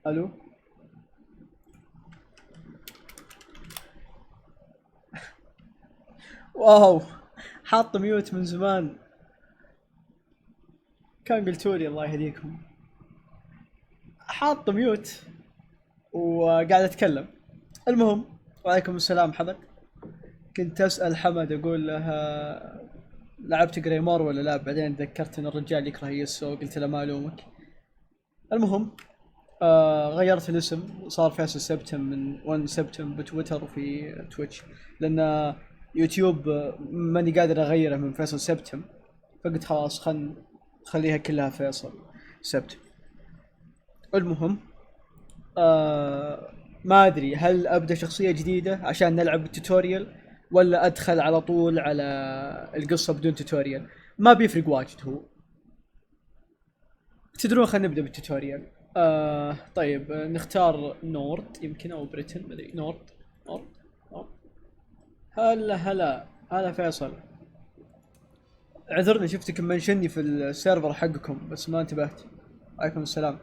الو. واو، حاط ميوت من زمان، كان قلتولي الله يهديكم. حاط ميوت وقاعد اتكلم. المهم، وعليكم السلام حمد. كنت اسال حمد اقول له لعبت جريمور ولا لا، بعدين تذكرت ان الرجال يكره يسو، قلت له ما الومك. المهم، غيرت الاسم، صار فيصل سبتم من 1 سبتم بتويتر وفي تويتش، لان يوتيوب ماني قادر اغيره من فيصل سبتم، فقلت خلاص خليها كلها فيصل سبتم. المهم، آه ما ادري هل ابدا شخصيه جديده عشان نلعب التوتوريال، ولا ادخل على طول على القصه بدون توتوريال. ما بيفرق واجد هو. تدرون، خلينا نبدا بالتوتوريال. طيب، نختار نورد يمكن او بريتن، ما ادري. نورد. نورد. نورد. هلا فيصل. اعذرني، شفتك منشني في السيرفر حقكم بس ما انتبهت. عليكم السلام.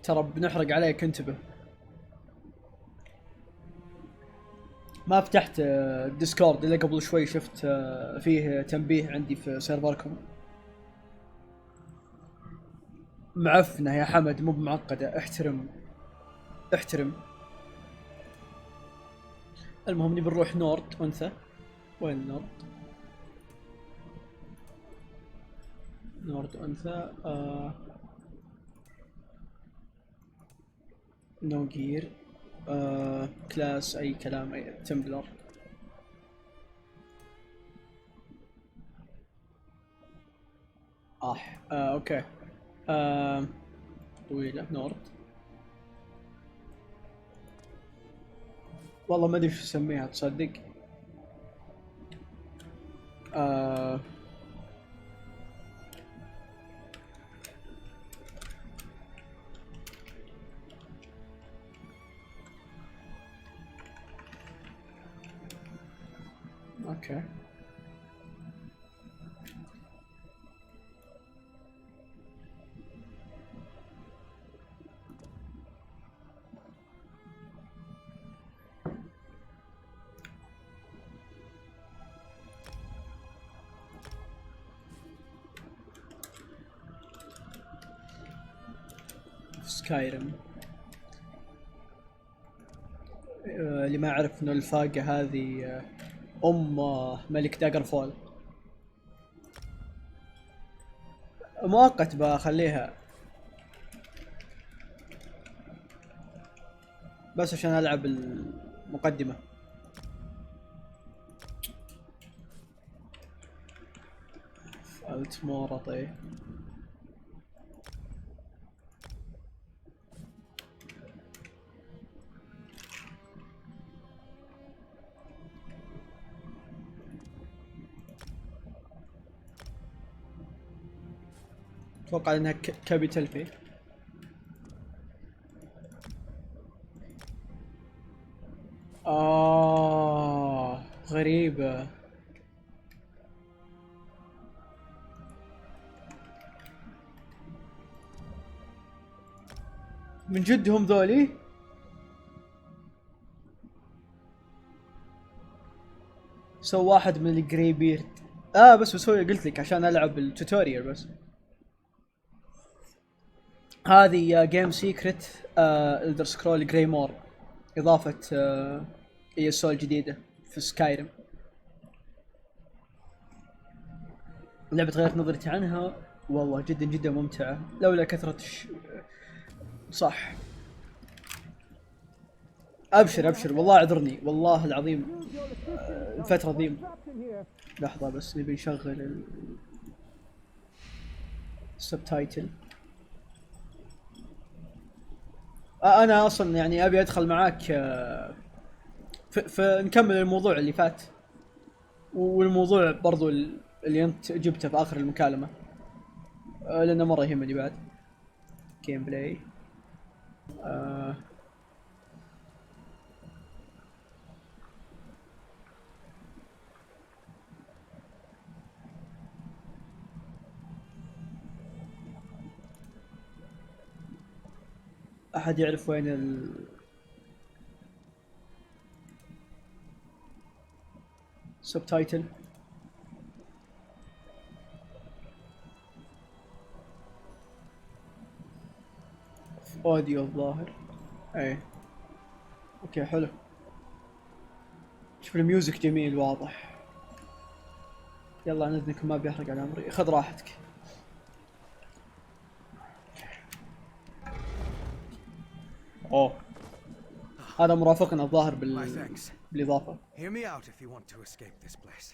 ترى بنحرق عليك، انتبه. ما فتحت ديسكورد الا قبل شوي، شفت فيه تنبيه عندي في سيرفركم. معفنه يا حمد، مو بمعقده، احترم. احترم. المهم نبي نروح نورد انثى. وين نورد؟ نورد انثى. نو جير. كلاس اي كلام، اي تمبلر. اوكي. آه طويلة نورد. والله ما ادري شو اسميها، تصدق. آه اوكي. سكايرم. اللي ما يعرف انه الفاقة هذه ام ملك داجر فول. مؤقت بخليها، بس عشان العب المقدمة. فالت مورا طيب. اتوقع انها كابيتال في. غريبة. من جد هم ذولي؟ سو واحد من الجري بيرد. بس بسوي قلت لك عشان العب التوتوريال بس. هذه جيم سيكريت الدر سكرول جريمور، اضافة ESO الجديدة في سكايرم. لعبة غيرت نظرتي عنها، والله جدا جدا ممتعة لولا كثرة صح. ابشر ابشر، والله اعذرني والله العظيم. الفترة ذي. لحظة بس نبي نشغل السبتايتل. انا اصلا يعني ابي ادخل معاك فنكمل الموضوع اللي فات، والموضوع برضو اللي انت جبته في اخر المكالمة، لانه مرة يهمني بعد. جيم بلاي. آه احد يعرف وين السبتايتل؟ اوديو الظاهر. ايه اوكي حلو. شوف الميوزك جميل واضح. يلا عن اذنك ما بيحرق على عمري، خذ راحتك. اوه هذا مرافقنا الظاهر بالاضافه. Hear me out if you want to escape this place.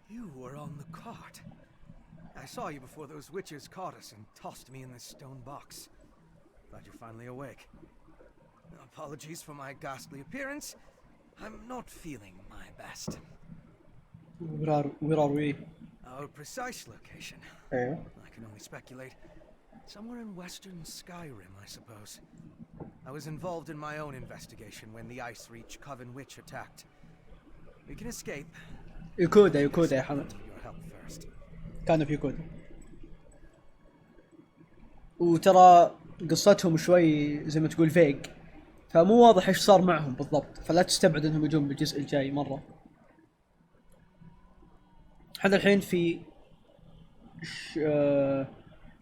You were on the cart. I saw you before those witches caught us and tossed me in this stone box. Glad you're finally awake. Apologies for my ghastly appearance. I'm not feeling my best. Where are we? Our precise location. Yeah. I can only speculate. Somewhere in western Skyrim, I suppose. I was involved in my own investigation when the Ice Reach Coven Witch attacked. We can escape. يكودا يا حمد. Your help first. كانوا في يكودا. وترى قصتهم شوي زي ما تقول فيق، فمو واضح ايش صار معهم بالضبط، فلا تستبعد انهم يجون بالجزء الجاي مره. احنا الحين في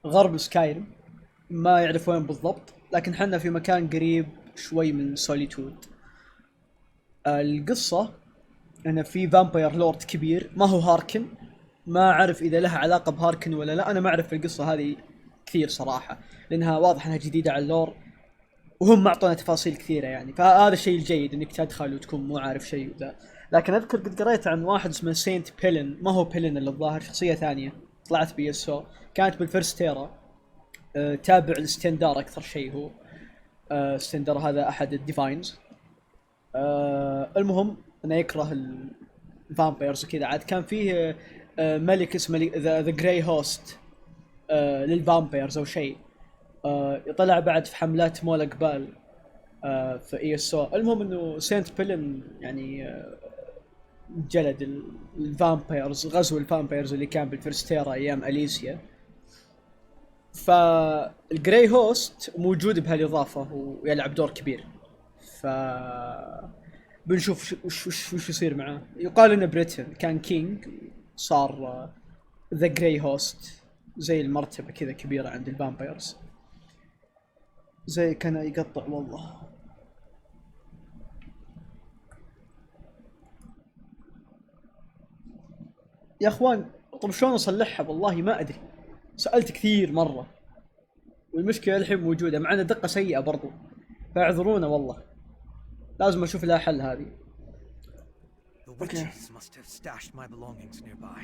غرب سكايرم، ما يعرف وين بالضبط، لكن حنا في مكان قريب شوي من سوليتود. القصة أن في فامباير لورد كبير ما هو هاركن، ما أعرف إذا لها علاقة بهاركن ولا لا، أنا ما أعرف في القصة هذه كثير صراحة، لأنها واضح أنها جديدة على اللور، وهم معطونا تفاصيل كثيرة يعني، فهذا الشيء الجيد إنك تدخل وتكون مو عارف شيء وذا. لكن أذكر قد قريت عن واحد اسمه سينت بيلن، ما هو بيلن اللي الظاهر شخصية ثانية طلعت ESO، كانت بالفيرست تيرا، تابع الستندار أكثر شيء هو. ستندر هذا أحد الديفاينز. المهم أنه يكره الفامبيرز وكذا. عاد كان فيه ملك اسمه ذا جراي هوست للفامبيرز أو شيء، يطلع بعد في حملات مولا قبال في ESO. المهم أنه سينت بيلن يعني جلد الفامبيرز، غزو الفامبيرز اللي كان بالفرستيرا أيام أليسيا. فالجراي هوست موجود بهالإضافة ويلعب دور كبير، ف بنشوف وش يصير معاه. يقال إنه بريتن كان كينج، صار ذا جراي هوست، زي المرتبة كذا كبيرة عند الفامبيرز، زي كان يقطع والله. يا اخوان طب شلون اصلحها؟ والله ما ادري، سألت كثير مرة، والمشكلة الحين موجودة معنا دقة سيئة برضو، فاعذرونا والله، لازم اشوف لها حل هذه. The witches must have stashed my belongings nearby.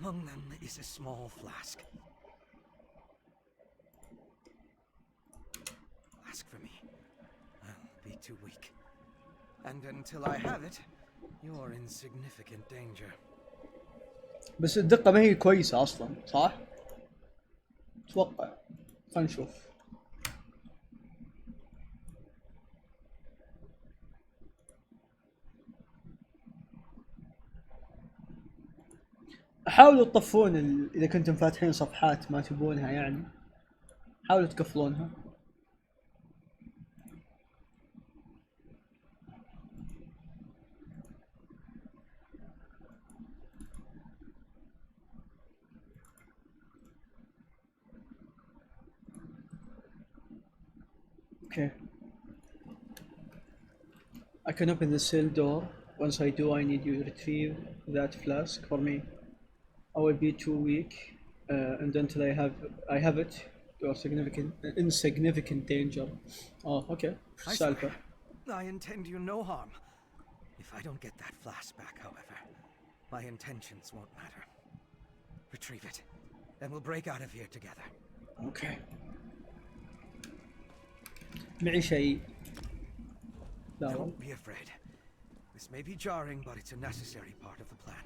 Among them is a small flask. Ask for me. I'll be too weak. And until I have it, you're in significant danger. بس الدقة ما هي كويسة اصلا صح؟ اتوقع. خلينا نشوف. حاولوا تطفون اذا كنتم فاتحين صفحات ما تبونها يعني، حاولوا تقفلونها. Okay. I can open the cell door. Once I do, I need you to retrieve that flask for me. I will be too weak, and until I have it, you are in significant danger. Oh, okay. Salva. I intend you no harm. If I don't get that flask back, however, my intentions won't matter. Retrieve it, and we'll break out of here together. Okay. معي شيء. لا. Don't be afraid. This may be jarring, but it's a necessary part of the plan.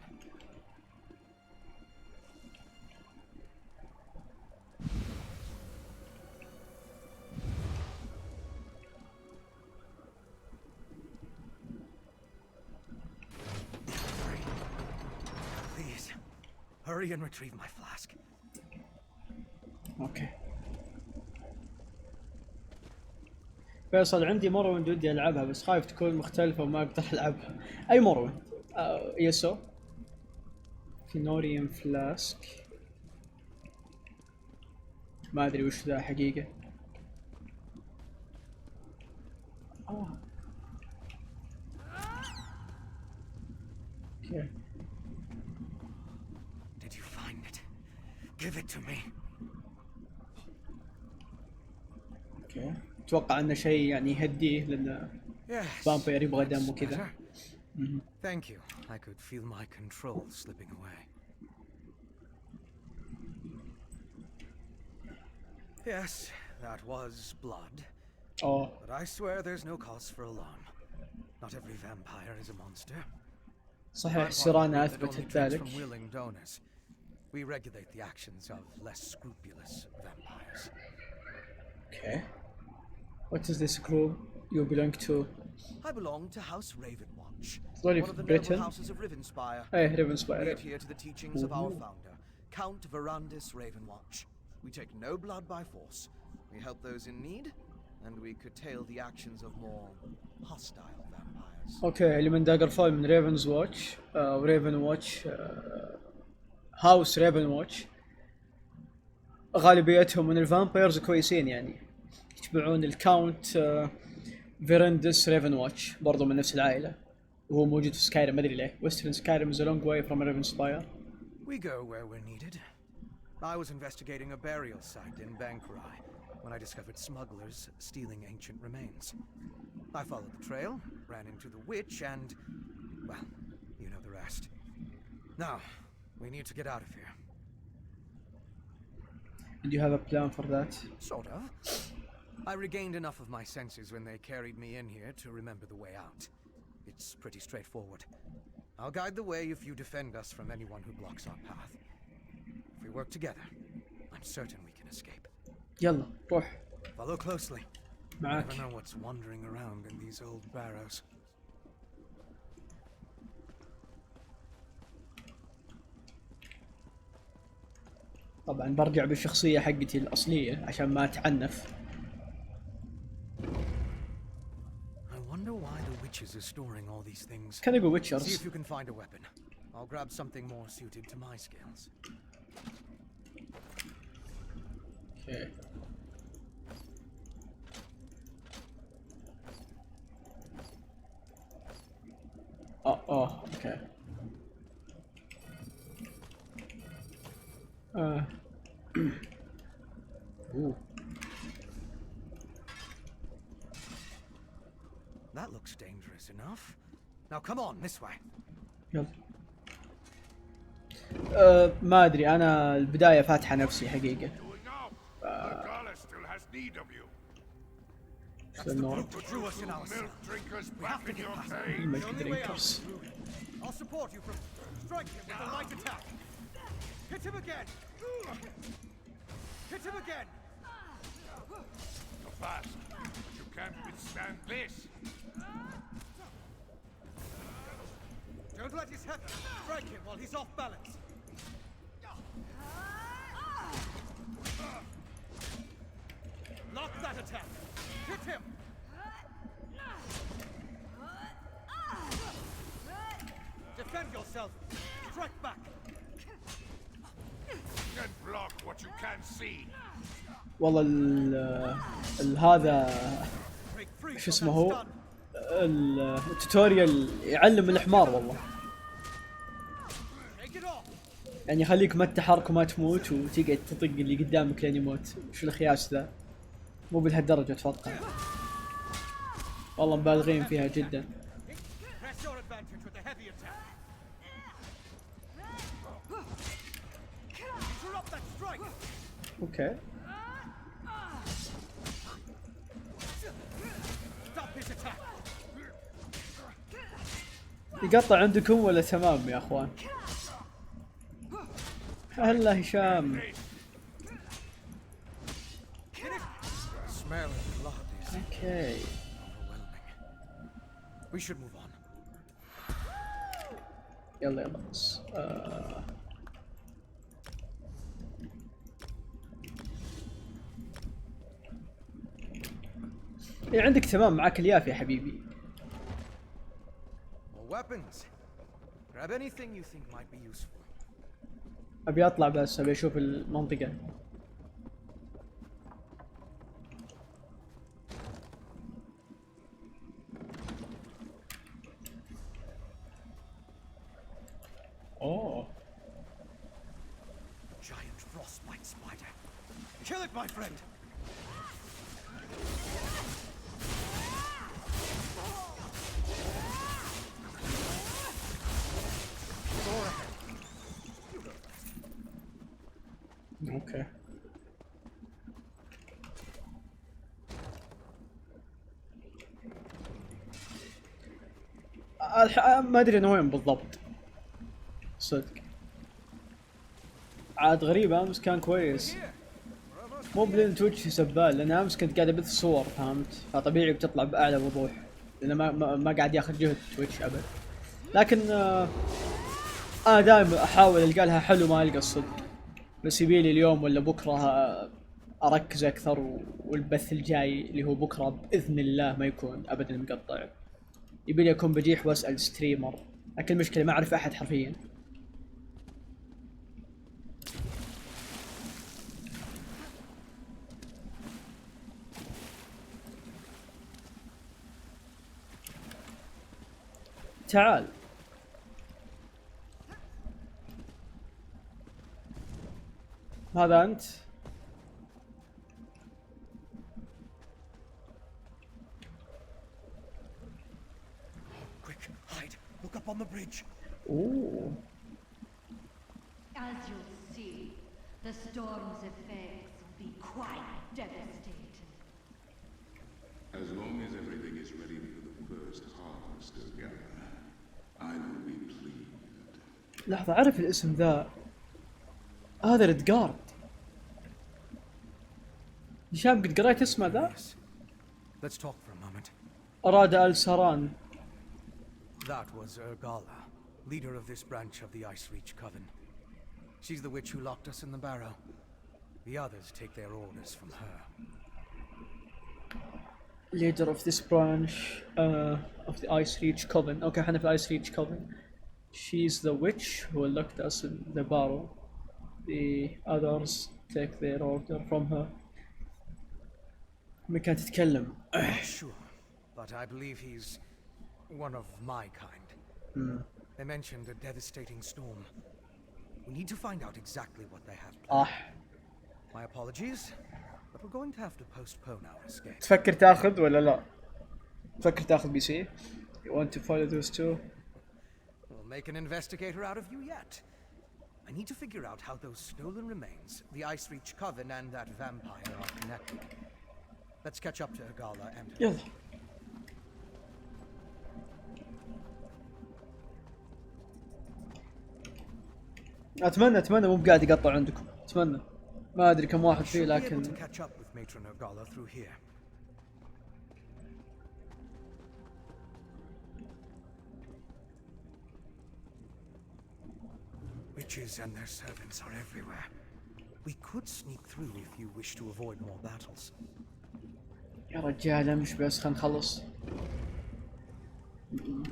Please, hurry and retrieve my flask. اوكي. فيصل عندي مروند ودي العبها بس خايف تكون مختلفة وما اقدر العبها. اي مروند؟ ESO كينوريوم فلاسك، ما ادري وش ذا حقيقة. اوكي. Did you find it? Give it to me. اوكي. اتوقع انه شيء يعني يهديه لانه فامبير يبغى دم وكذا. Thank you. I could feel my control slipping away. Yes, that was blood. Oh. But I swear there's no cause for alarm. Not every vampire is a monster. صحيح سيرانا اثبتت ذلك. From willing donors. We regulate the actions of less scrupulous vampires. Okay. What is this group you belong to? I belong to House Ravenwatch, One of the Britain. noble houses of Ravenspire. Hey, Ravenspire. We adhere to the teachings of our founder, Count Verandis Ravenwatch. We take no blood by force. We help those in need, and we curtail the actions of more hostile vampires. اوكي اللي من داجر فول من ريفنز واتش وريفن واتش هاوس ريفن واتش غالبيتهم من الفامبيرز كويسين يعني يتبعون الكاونت فيرندس ريفن واتش برضو من نفس العائلة وهو موجود في سكايرم ما ادري ليه. ويسترن سكايرم is a long way from Ravenspire. We go where we're needed. I was investigating a burial site in Bankrai when I discovered smugglers stealing ancient remains. I followed the trail, ran into the witch, and, well, you know the rest. Now, we need to get out of here. Do you have a plan for that? Sort of. I regained enough of my senses when they carried me in here to remember the way out. It's pretty straightforward. I'll guide the way if you defend us from anyone who blocks our path. If we work together, I'm certain we can escape. يلا روح. Follow closely. You معاك. never know what's wandering around in these old barrows. طبعا برجع بالشخصية حقتي الأصلية عشان ما أتعنف. I wonder why the witches are storing all these things. كان يقول See if ويتشرز. you can find a weapon. I'll grab something more suited to my skills. اوكي. اوكي. That looks dangerous enough. Now come on, this way. يلا. ما ادري انا البداية فاتحة نفسي حقيقة. That's the brute who drew us in our cell. We have to get past him. Milk drinkers. I'll support you from strike him with a light attack. Hit him again. Hit him again. You're fast, but you can't withstand this. Don't let his head strike him while he's off balance. Lock that attack. Hit him. Defend yourself. Strike back. Can't block what you can't see. والله هذا Break free شو from اسمه that هو stun. التوتوريال يعلم الحمار والله Take it off. يعني يخليك ما تتحرك وما تموت وتقعد تطق اللي قدامك لين يموت. شو الخياس ذا؟ مو بهالدرجة اتوقع. والله مبالغين فيها جدا. Press your advantage with the heavy attack. Interrupt that strike. اوكي. Stop his attack. يقطع عندكم ولا تمام يا اخوان؟ هلا هشام. Smell of blood is اوكي. overwhelming. We should move on. يلا بس إيه عندك تمام معك الياف يا حبيبي. More weapons. Grab anything you think might be useful. ابي اطلع بس ابي اشوف المنطقة. اوه Giant frostbite spider. Kill it, my friend. اوكي. ما ادري انا وين بالضبط صدق. عاد غريب امس كان كويس، مو بلين تويتش سبال، لان امس كنت قاعد ابث صور فهمت، فطبيعي بتطلع باعلى وضوح لانه ما قاعد ياخذ جهد تويتش ابد. لكن انا دائما احاول القى لها حلو ما القى الصدق، بس يبيلي اليوم ولا بكره اركز اكثر، والبث الجاي اللي هو بكره باذن الله ما يكون ابدا مقطع، يبيلي اكون بجيح واسال ستريمر، لكن المشكله ما اعرف احد حرفيا. تعال هذا انت. Quick, hide. Look up on the bridge. اوه As you'll see, the storm's effects will be quite devastating. As long as everything is ready for the first harvest of Gaia, I will be pleased. لحظة أعرف الاسم ذا، هذا ريدغارد. هشام قد قريت اسمه ذا؟ Yes. Let's talk for a moment. أراد السران. That was Urgala, leader of this branch of the Ice Reach Coven. She's the witch who locked us in the barrow. The others take their orders from her. Leader of this branch of the Ice Reach Coven. Okay, احنا في Ice Reach Coven. She's the witch who locked us in the barrow. The others take their order from her. ما كانت تتكلم. Not sure, but I believe he's one of my kind. They mentioned a devastating storm. We need to find out exactly what they have planned. My apologies, but we're going to have to postpone our escape. تفكر تاخذ ولا لا؟ تفكر تاخذ بي سي؟ You want to follow those two? We'll make an investigator out of you yet. I need to figure out how those stolen remains, the Ice Reach Coven and that vampire are connected. Let's catch up to Urgala and her. يلا. اتمنى مو بقاعد يقطع عندكم، اتمنى. ما ادري كم واحد فيه Should be able لكن to catch up with Matron Urgala through here. Witches and their servants are everywhere. We could sneak through if you wish to avoid more battles. يا رجال امش بس خلينا نخلص.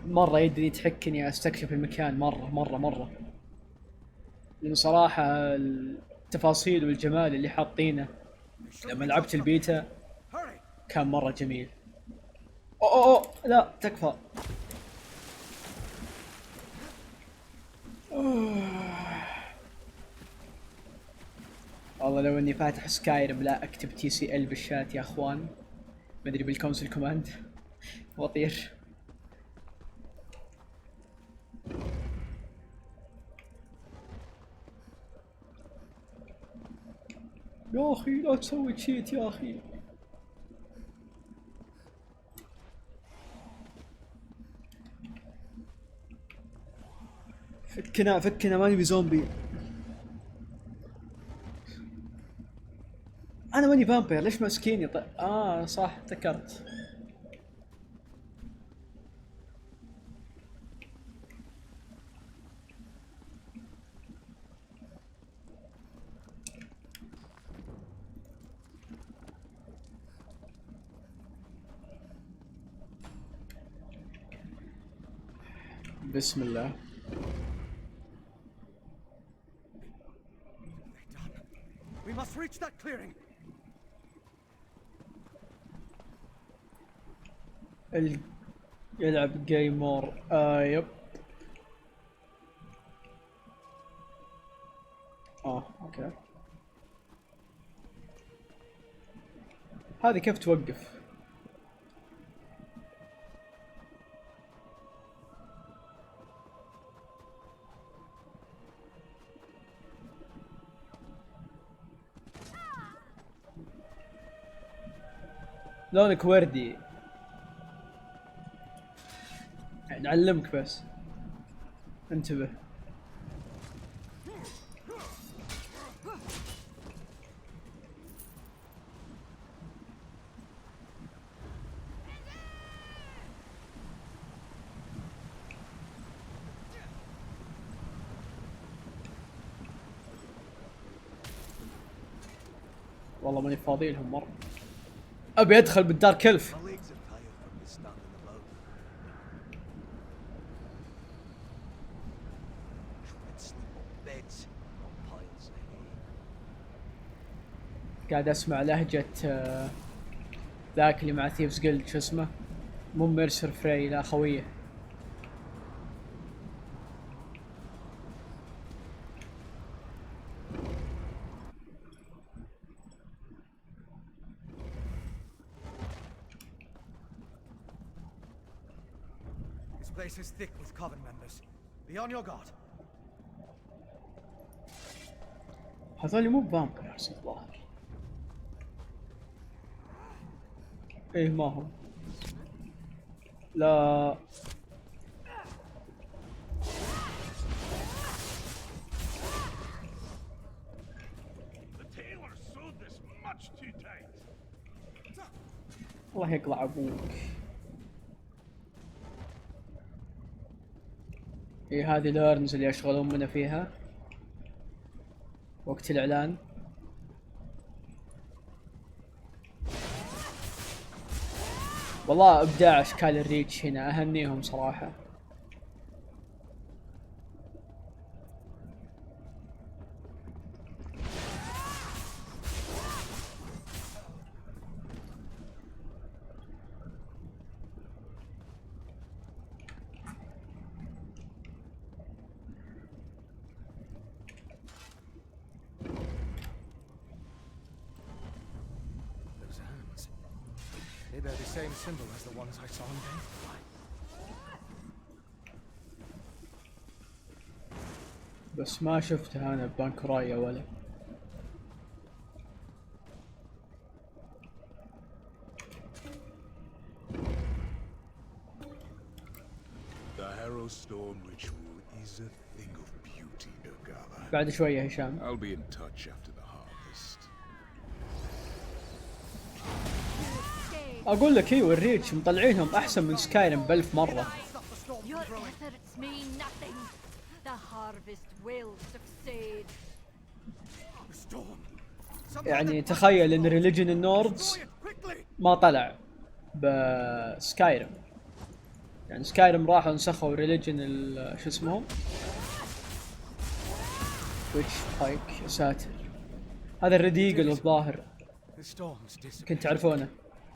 مرة يدري تحكني استكشف المكان مرة. لأن صراحة التفاصيل والجمال اللي حاطينه لما لعبت البيتا Hurry! كان مرة جميل. أوه لا تكفى. والله لو اني فاتح سكايرم لا اكتب تي سي ال بالشات يا اخوان، ما ادري بالكونسل كوماند واطير. يا اخي لا تسوي تشيت يا اخي. فكنا ما نبي زومبي. انا ماني فامبير ليش ماسكيني طيب؟ صح تذكرت. بسم الله. We must reach that clearing. يلعب جريمور. يب. اوكي. هذه كيف توقف؟ لونك وردي. يعني نعلمك بس. انتبه. والله ماني فاضي لهم مرة. ابي ادخل بالدار كلف. قاعد اسمع لهجة ذاك اللي مع ثيفز جلد، شو اسمه؟ مو ميرسر فري، لا خويه. This place is thick with coven members. Be on your guard. هذول مو فامبيرز الظاهر. ايه ما هو. لا الله يقلع ابوك. ايه هذه ليرنز اللي يشغلون منا فيها وقت الاعلان. والله ابداع اشكال الريتش هنا، اهنيهم صراحة. They bear the same symbol as the ones I saw in Greymoor. بس ما شفتها انا ببانكوراي ولا. The Harrow Storm ritual is a thing of beauty, Ergala. بعد شوية هشام. I'll be in touch after the harvest. اقول لك ايوه الريتش مطلعينهم احسن من سكايرم ب1000 مرة. Your efforts mean nothing. The harvest will succeed. The storm. يعني تخيل ان ريليجن النوردز ما طلع بسكايرم. يعني سكايرم راحوا نسخوا ريليجن شو اسمهم؟ ويتش بايك. يا ساتر، هذا الريديجل الظاهر كنت تعرفونه.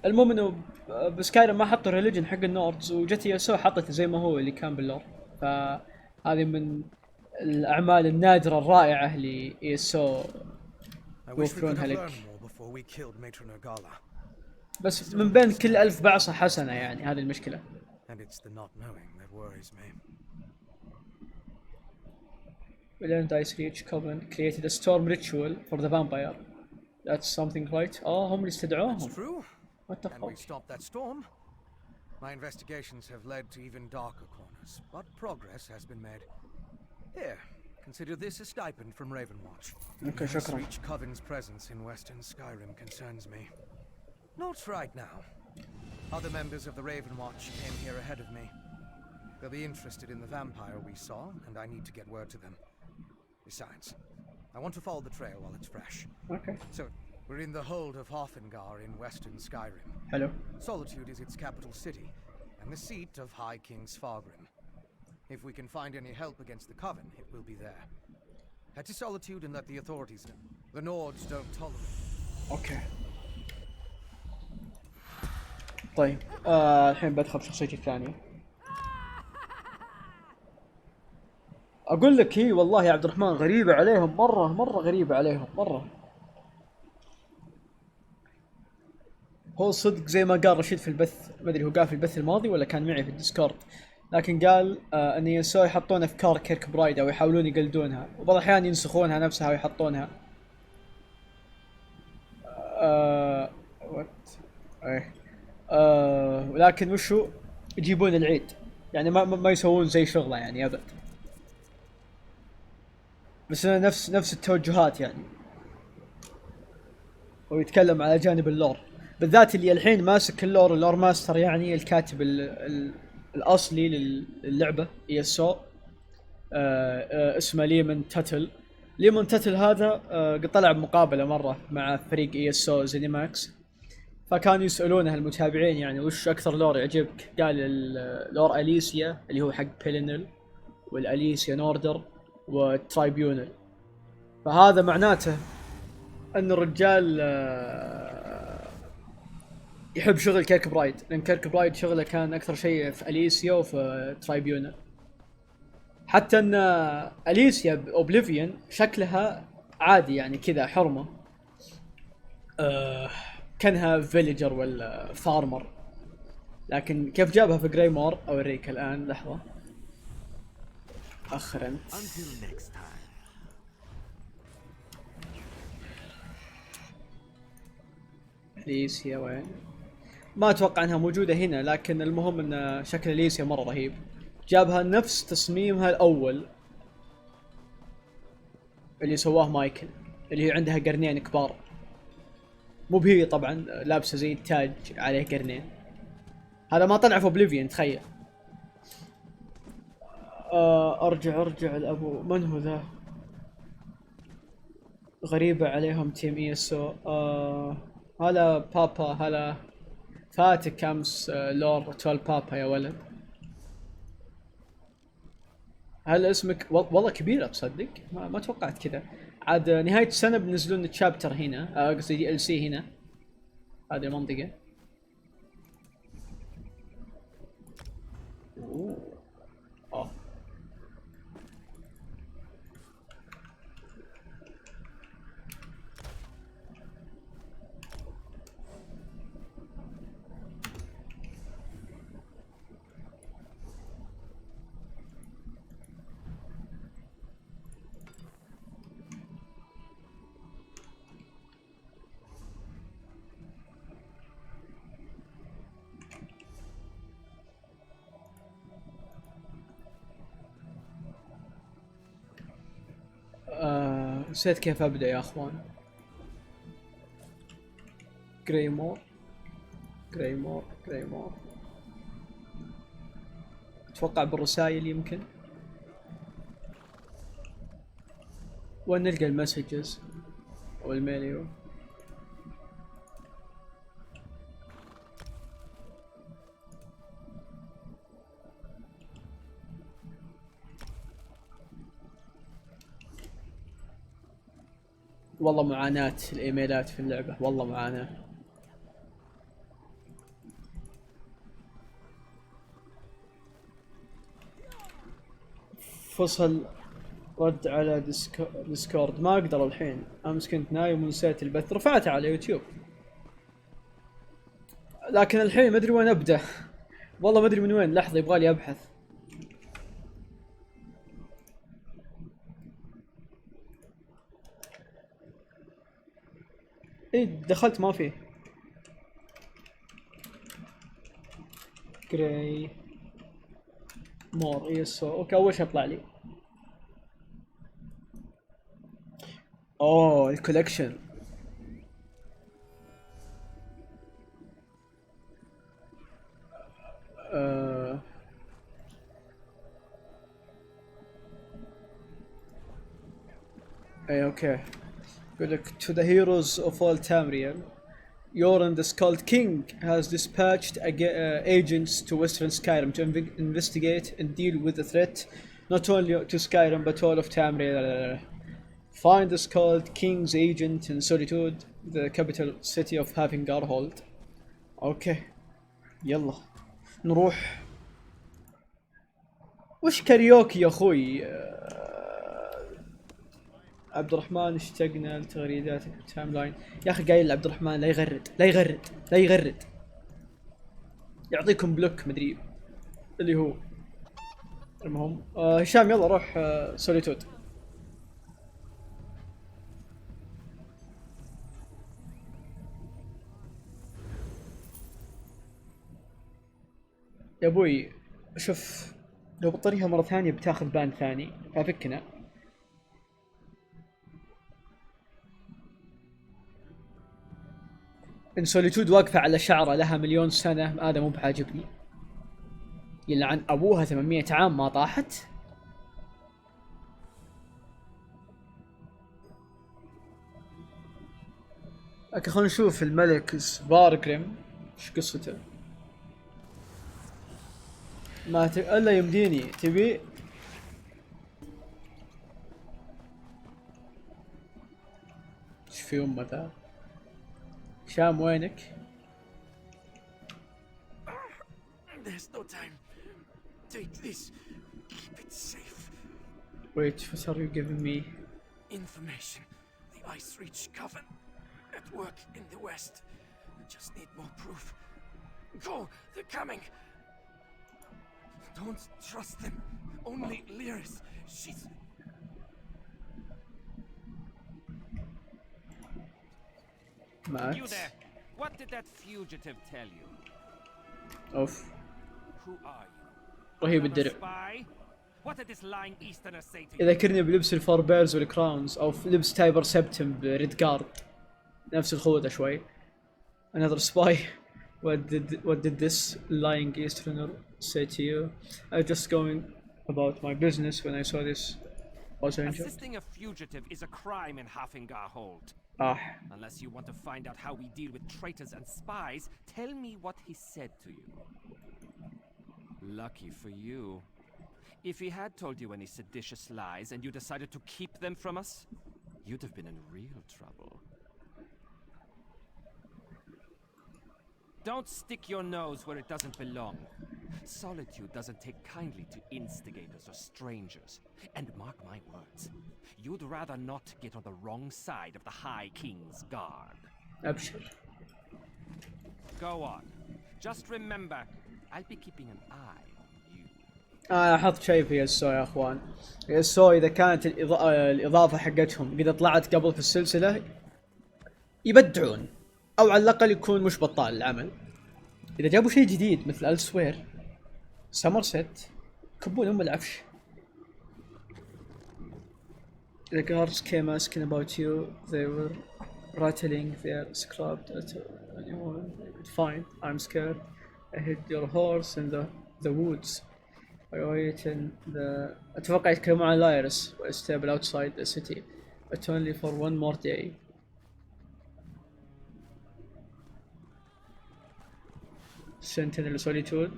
المهم انه بسكايرم ما حطوا ريليجن حق النوردز، وجت ESO حطته زي ما هو اللي كان باللور. فهذه من الاعمال النادرة الرائعة اللي ESO يوفرونها لك. بس من بين كل 1000 بعصة حسنة، يعني هذه المشكلة. Valentine's Reach Coven created a storm ritual for the vampire. That's something, right? هم اللي استدعوهم. That's true. What the And fuck? we stopped that storm. My investigations have led to even darker corners, but progress has been made. Here, consider this a stipend from Ravenwatch. Okay, This shukran. Reach Coven's presence in Western Skyrim concerns me. Not right now. Other members of the Ravenwatch came here ahead of me. They'll be interested in the vampire we saw, and I need to get word to them. Besides, I want to follow the trail while it's fresh. Okay. So, we're in the hold of Hofengar in Western Skyrim. Hello. Solitude is its capital city, and the seat of High King Svargrim. If we can find any help against the Coven, it will be there. Head to Solitude and let the authorities know. The Nords don't tolerate. اوكي طيب الحين بدخل بشخصيتي الثانية. اقول لك هي والله يا عبد الرحمن غريبة عليهم مرة غريبة عليهم مرة. هو صدق زي ما قال رشيد في البث، ما ادري هو قال في البث الماضي ولا كان معي في الديسكورد، لكن قال ان يسوع يحطون افكار كيرك برايد او يحاولون يقلدونها، وبعض الاحيان ينسخونها نفسها ويحطونها. وات ايه ولكن وشو يجيبون العيد، يعني ما يسوون زي شغله يعني ابد، بس نفس التوجهات يعني. ويتكلم على جانب اللور بالذات اللي الحين ماسك اللور ماستر، يعني الكاتب الاصلي للعبه ESO، اسمه ليمون تاتل هذا قد طلع بمقابله مره مع فريق ESO زينيماكس، فكانوا يسالونه المتابعين يعني وش اكثر لور يعجبك، قال لور اليسيا اللي هو حق بيلينل، والاليسيا نوردر والترايبيونل. فهذا معناته ان الرجال يحب شغل كيرك برايد، لان كيرك برايد شغله كان اكثر شيء في اليسيا وفي ترايبيونل. حتى ان اليسيا باوبليفيون شكلها عادي يعني كذا حرمه، كانها فيليجر ولا فارمر، لكن كيف جابها في جريمور اوريك الان. لحظه اخر انت. اليسيا وين؟ ما اتوقع انها موجوده هنا، لكن المهم ان شكل اليسيا مره رهيب، جابها نفس تصميمها الاول اللي سواه مايكل، اللي هي عندها قرنين كبار، مو بهي طبعا لابسه زي التاج عليه قرنين. هذا ما طلع في اوبليفيون تخيل. ارجع الابو، من هو ذا؟ غريبه عليهم تيم ESO. هلا بابا، هلا فاتك امس لور 12 بابا يا ولد. هل اسمك والله كبيره تصدق؟ ما توقعت كذا. عاد نهايه السنه بنزلون تشابتر هنا، قصدي DLC هنا هذه المنطقه. اوه نسيت كيف ابدا يا اخوان. جريمور اتوقع بالرسائل يمكن، وين نلقى المسجز او الميليو. والله معاناة الايميلات في اللعبة، والله معاناة. فصل رد على ديسكورد، ما اقدر الحين، امس كنت نايم ونسيت البث، رفعته على يوتيوب لكن الحين ما ادري وين ابدا. والله ما ادري من وين، لحظة يبغالي ابحث. ايه دخلت ما فيه. جراي مور ESO، اوكي اول شيء يطلع لي اوه الكولكشن. اي اوكي، يقول لك to the heroes of all Tamriel Yoran, the Skull King, has dispatched agents to Western Skyrim to investigate and deal with the threat, not only to Skyrim but all of Tamriel. Find the Skull King's agent in Solitude, the capital city of Hafingarhold. اوكي يلا نروح. وش كاريوكي يا اخوي؟ عبد الرحمن، اشتقنا لتغريداتك بالتايم لاين. يا اخي قايل عبد الرحمن لا يغرد لا يغرد لا يغرد، يعطيكم بلوك مدري اللي هو. المهم هشام يلا روح سوليتود. يا ابوي شوف، لو بطريقها مرة ثانية بتاخذ بان ثاني ففكنا. ان سوليتود واقفة على شعرة لها مليون سنة، هذا مو بعاجبني. يلعن ابوها 800 عام ما طاحت. اوكي خلينا نشوف الملك سبارغريم ايش قصته. ما الا يمديني تبي ايش في امه ذا؟ شام وينك؟ There's no time. Take this. Keep it safe. Wait, what are you giving me? Information. The Ice Reach Coven at work in the west. Just need more proof. Go. They're coming. Don't trust them. Only Lyris. She's... Matt? You there. What did that fugitive tell you? اوف Who are you? رهيب Another الدرع. spy? What did this lying Easterner say to you? يذكرني بلبس الفور بيرز والكراونز او في لبس تايبر سبتم بريد جارد، نفس الخوذة شوي. Another spy. What did this lying Easterner say to you? I was just going about my business when I saw this passenger. Assisting a fugitive is a crime in Hafingarhold. Unless you want to find out how we deal with traitors and spies, tell me what he said to you. Lucky for you. If he had told you any seditious lies and you decided to keep them from us, you'd have been in real trouble. Don't stick your nose where it doesn't belong. Solitude doesn't take kindly to instigators or strangers. And mark my words, you'd rather not get on the wrong side of the High King's guard. أبشر. Go on. Just remember, I'll be keeping an eye on you. انا احط شيء في ESO يا اخوان. ESO اذا كانت الاضافة حقتهم اذا طلعت قبل في السلسلة يبدعون، او على الاقل يكون مش بطال العمل. اذا جابوا شيء جديد مثل السوير سمرست كبون العفش. The guards came asking about you. They were rattling their scrapped at anyone they could find. I'm scared. I hid your horse in the woods. I wait in the... أتوقع يتكلمون عن لايرس و stable outside the city, but only for one more day. Sentinel Solitude.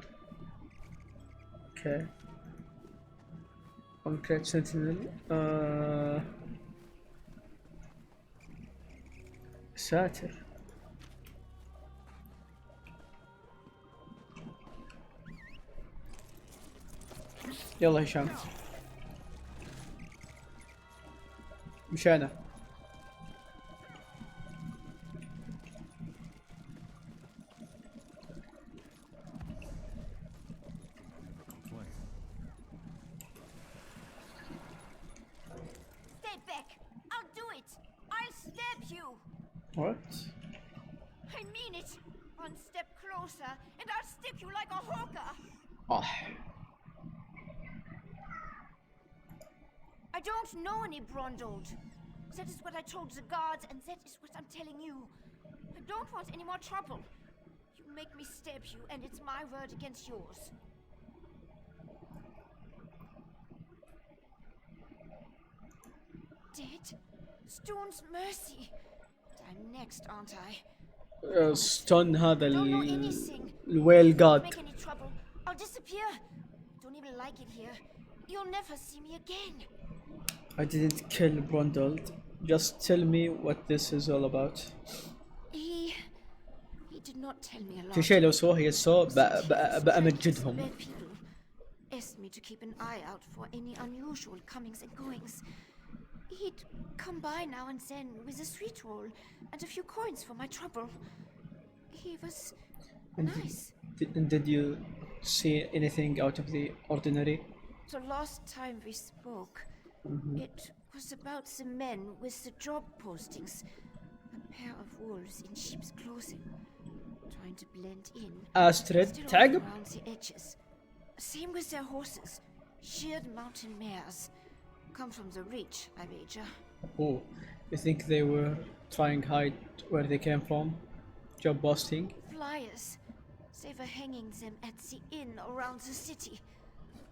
Okay. Concrete Sentinel. ساتر. يلا هشام. مشينا. What? I mean it. One step closer, and I'll stick you like a hawker. Oh. I don't know any Brondold. That is what I told the guards, and that is what I'm telling you. I don't want any more trouble. You make me stab you, and it's my word against yours. Dead? Stone's mercy. I'm next, aren't I? ستون هذا Don't know anything. الويل Don't جاد. make any trouble. I'll disappear. Don't even like it here. You'll never see me again. I didn't kill Brundled. Just tell me what this is all about. He did not tell me a lot. في شيء لو سواه يسو بأمجدهم. Bad people asked me to keep an eye out for any unusual comings and goings. He'd come by now and then with a sweet roll and a few coins for my trouble. He was nice. Did you see anything out of the ordinary? The last time we spoke, it was about the men with the job postings. A pair of wolves in sheep's clothing, trying to blend in. Astrid Still تعقب. around the edges. Same with their horses. Sheared mountain mares. Come from the reach, I wager. Oh, you think they were trying to hide where they came from? Job posting? Flyers. They were hanging them at the inn around the city.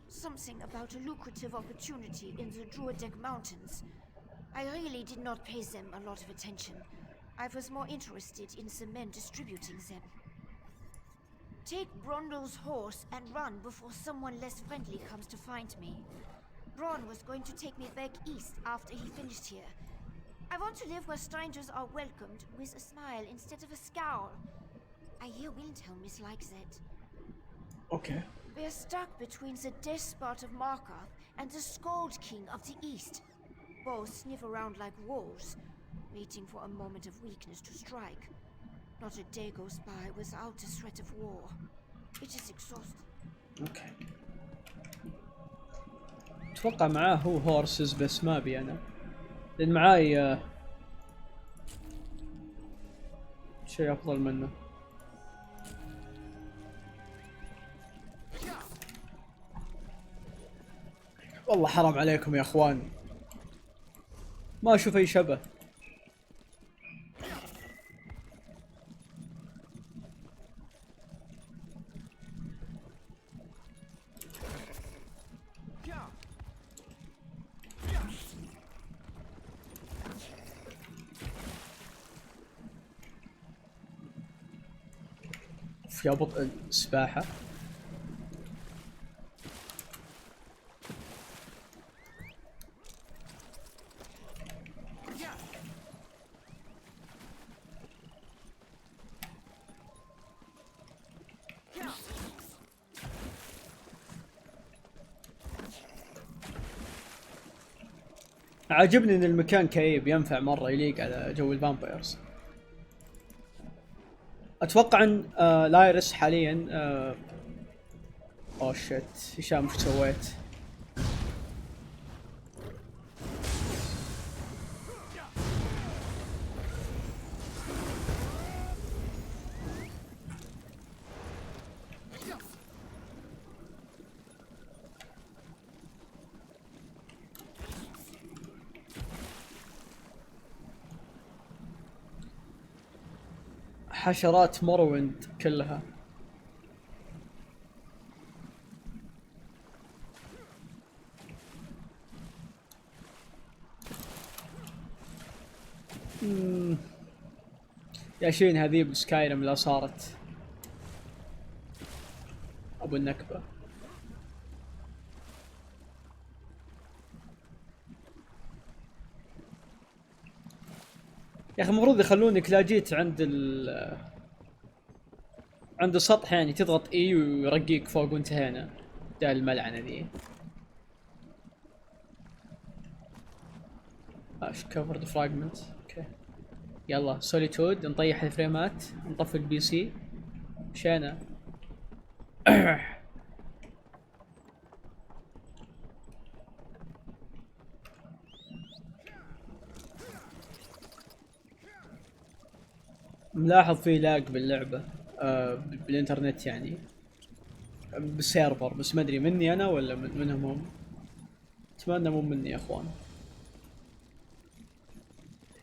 Something about a lucrative opportunity in the Druidic Mountains. I really did not pay them a lot of attention. I was more interested in the men distributing them. Take Brundle's horse and run before someone less friendly comes to find me. Bron was going to take me back east after he finished here. I want to live where strangers are welcomed with a smile instead of a scowl. I hear Windhelm is like that. Okay. We're stuck between the despot of Markarth and the Scold King of the East. Both sniff around like wolves, waiting for a moment of weakness to strike. Not a day goes by without the threat of war. It is exhausting. Okay. اتوقع معاه هو هورسز بس ما ابي انا لان معاي شيء افضل منه. والله حرام عليكم يا اخوان ما اشوف اي شبه. يا بطء السباحة. عاجبني ان المكان كئيب ينفع مرة يليق على جو الفامبايرز. اتوقع ان لايرس حاليا اوه شيت هشام وش سويت؟ حشرات مروند كلها. يا شين هذه بسكايرم لا صارت ابو النكبة. يا اخي المفروض يخلونك لا جيت عند عند السطح يعني تضغط اي ويرقيك فوق وانتهينا. ده الملعنة ذي. كفرد فراجمنت. اوكي يلا سوليتود نطيح الفريمات نطفي البي سي مشينا. ملاحظ في لاج باللعبة بالانترنت يعني بالسيرفر بس ما ادري مني انا ولا منهم هم. اتمنى مو مني يا اخوان.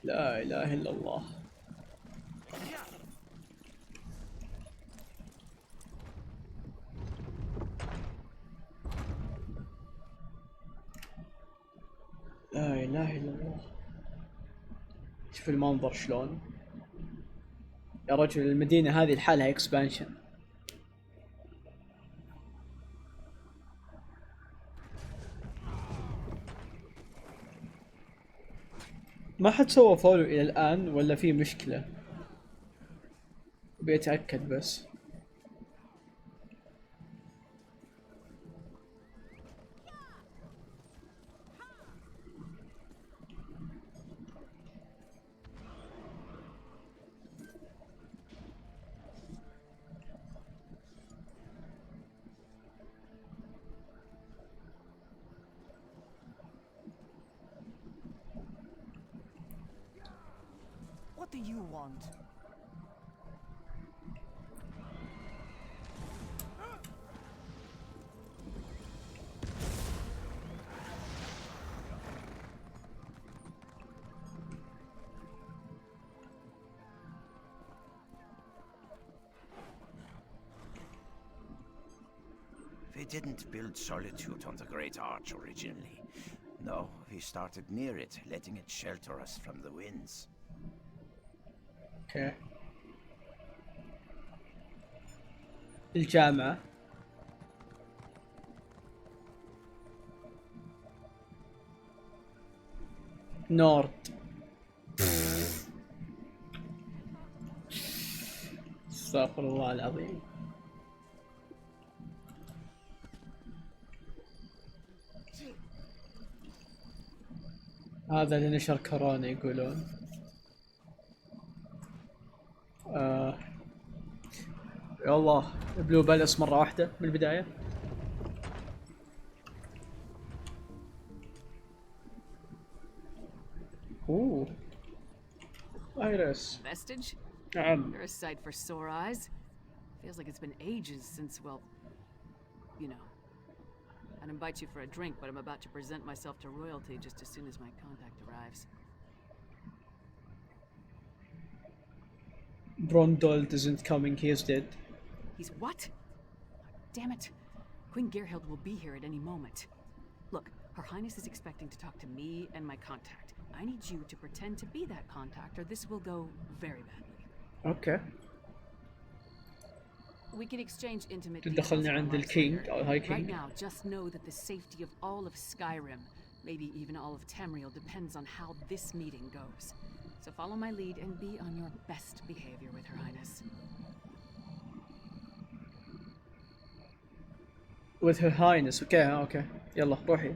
لا اله الا الله. لا اله الا الله. شوف المنظر شلون. يا رجل المدينة هذه لحالها اكسبانشن. ما حد سوى فولو الى الان ولا في مشكلة؟ بيتأكد بس. What do you want? We didn't build Solitude on the Great Arch originally. No, we started near it, letting it shelter us from the winds. اوكي. الجامعة. نورد. استغفر الله العظيم. هذا اللي نشر كورونا يقولون. يا الله بلو بالس مرة واحدة من البداية. اوه ايريس. Vestige? نعم. You're a sight for sore eyes. Feels like it's been ages since, well, you know. I'd invite you for a drink, but I'm about to present myself to royalty just as soon as my contact arrives. Brondold isn't coming, he is dead. He's what? Damn it. Queen Gerhild will be here at any moment. Look, Her Highness is expecting to talk to me and my contact. I need you to pretend to be that contact, or this will go very badly. Okay. We can exchange intimate تدخلنا عند الكينج أو الهاي Right كينج. now, just know that the safety of all of Skyrim, maybe even all of Tamriel, depends on how this meeting goes. So follow my lead and be on your best behavior with Her Highness. With Her Highness. Okay, okay. يلا روحي.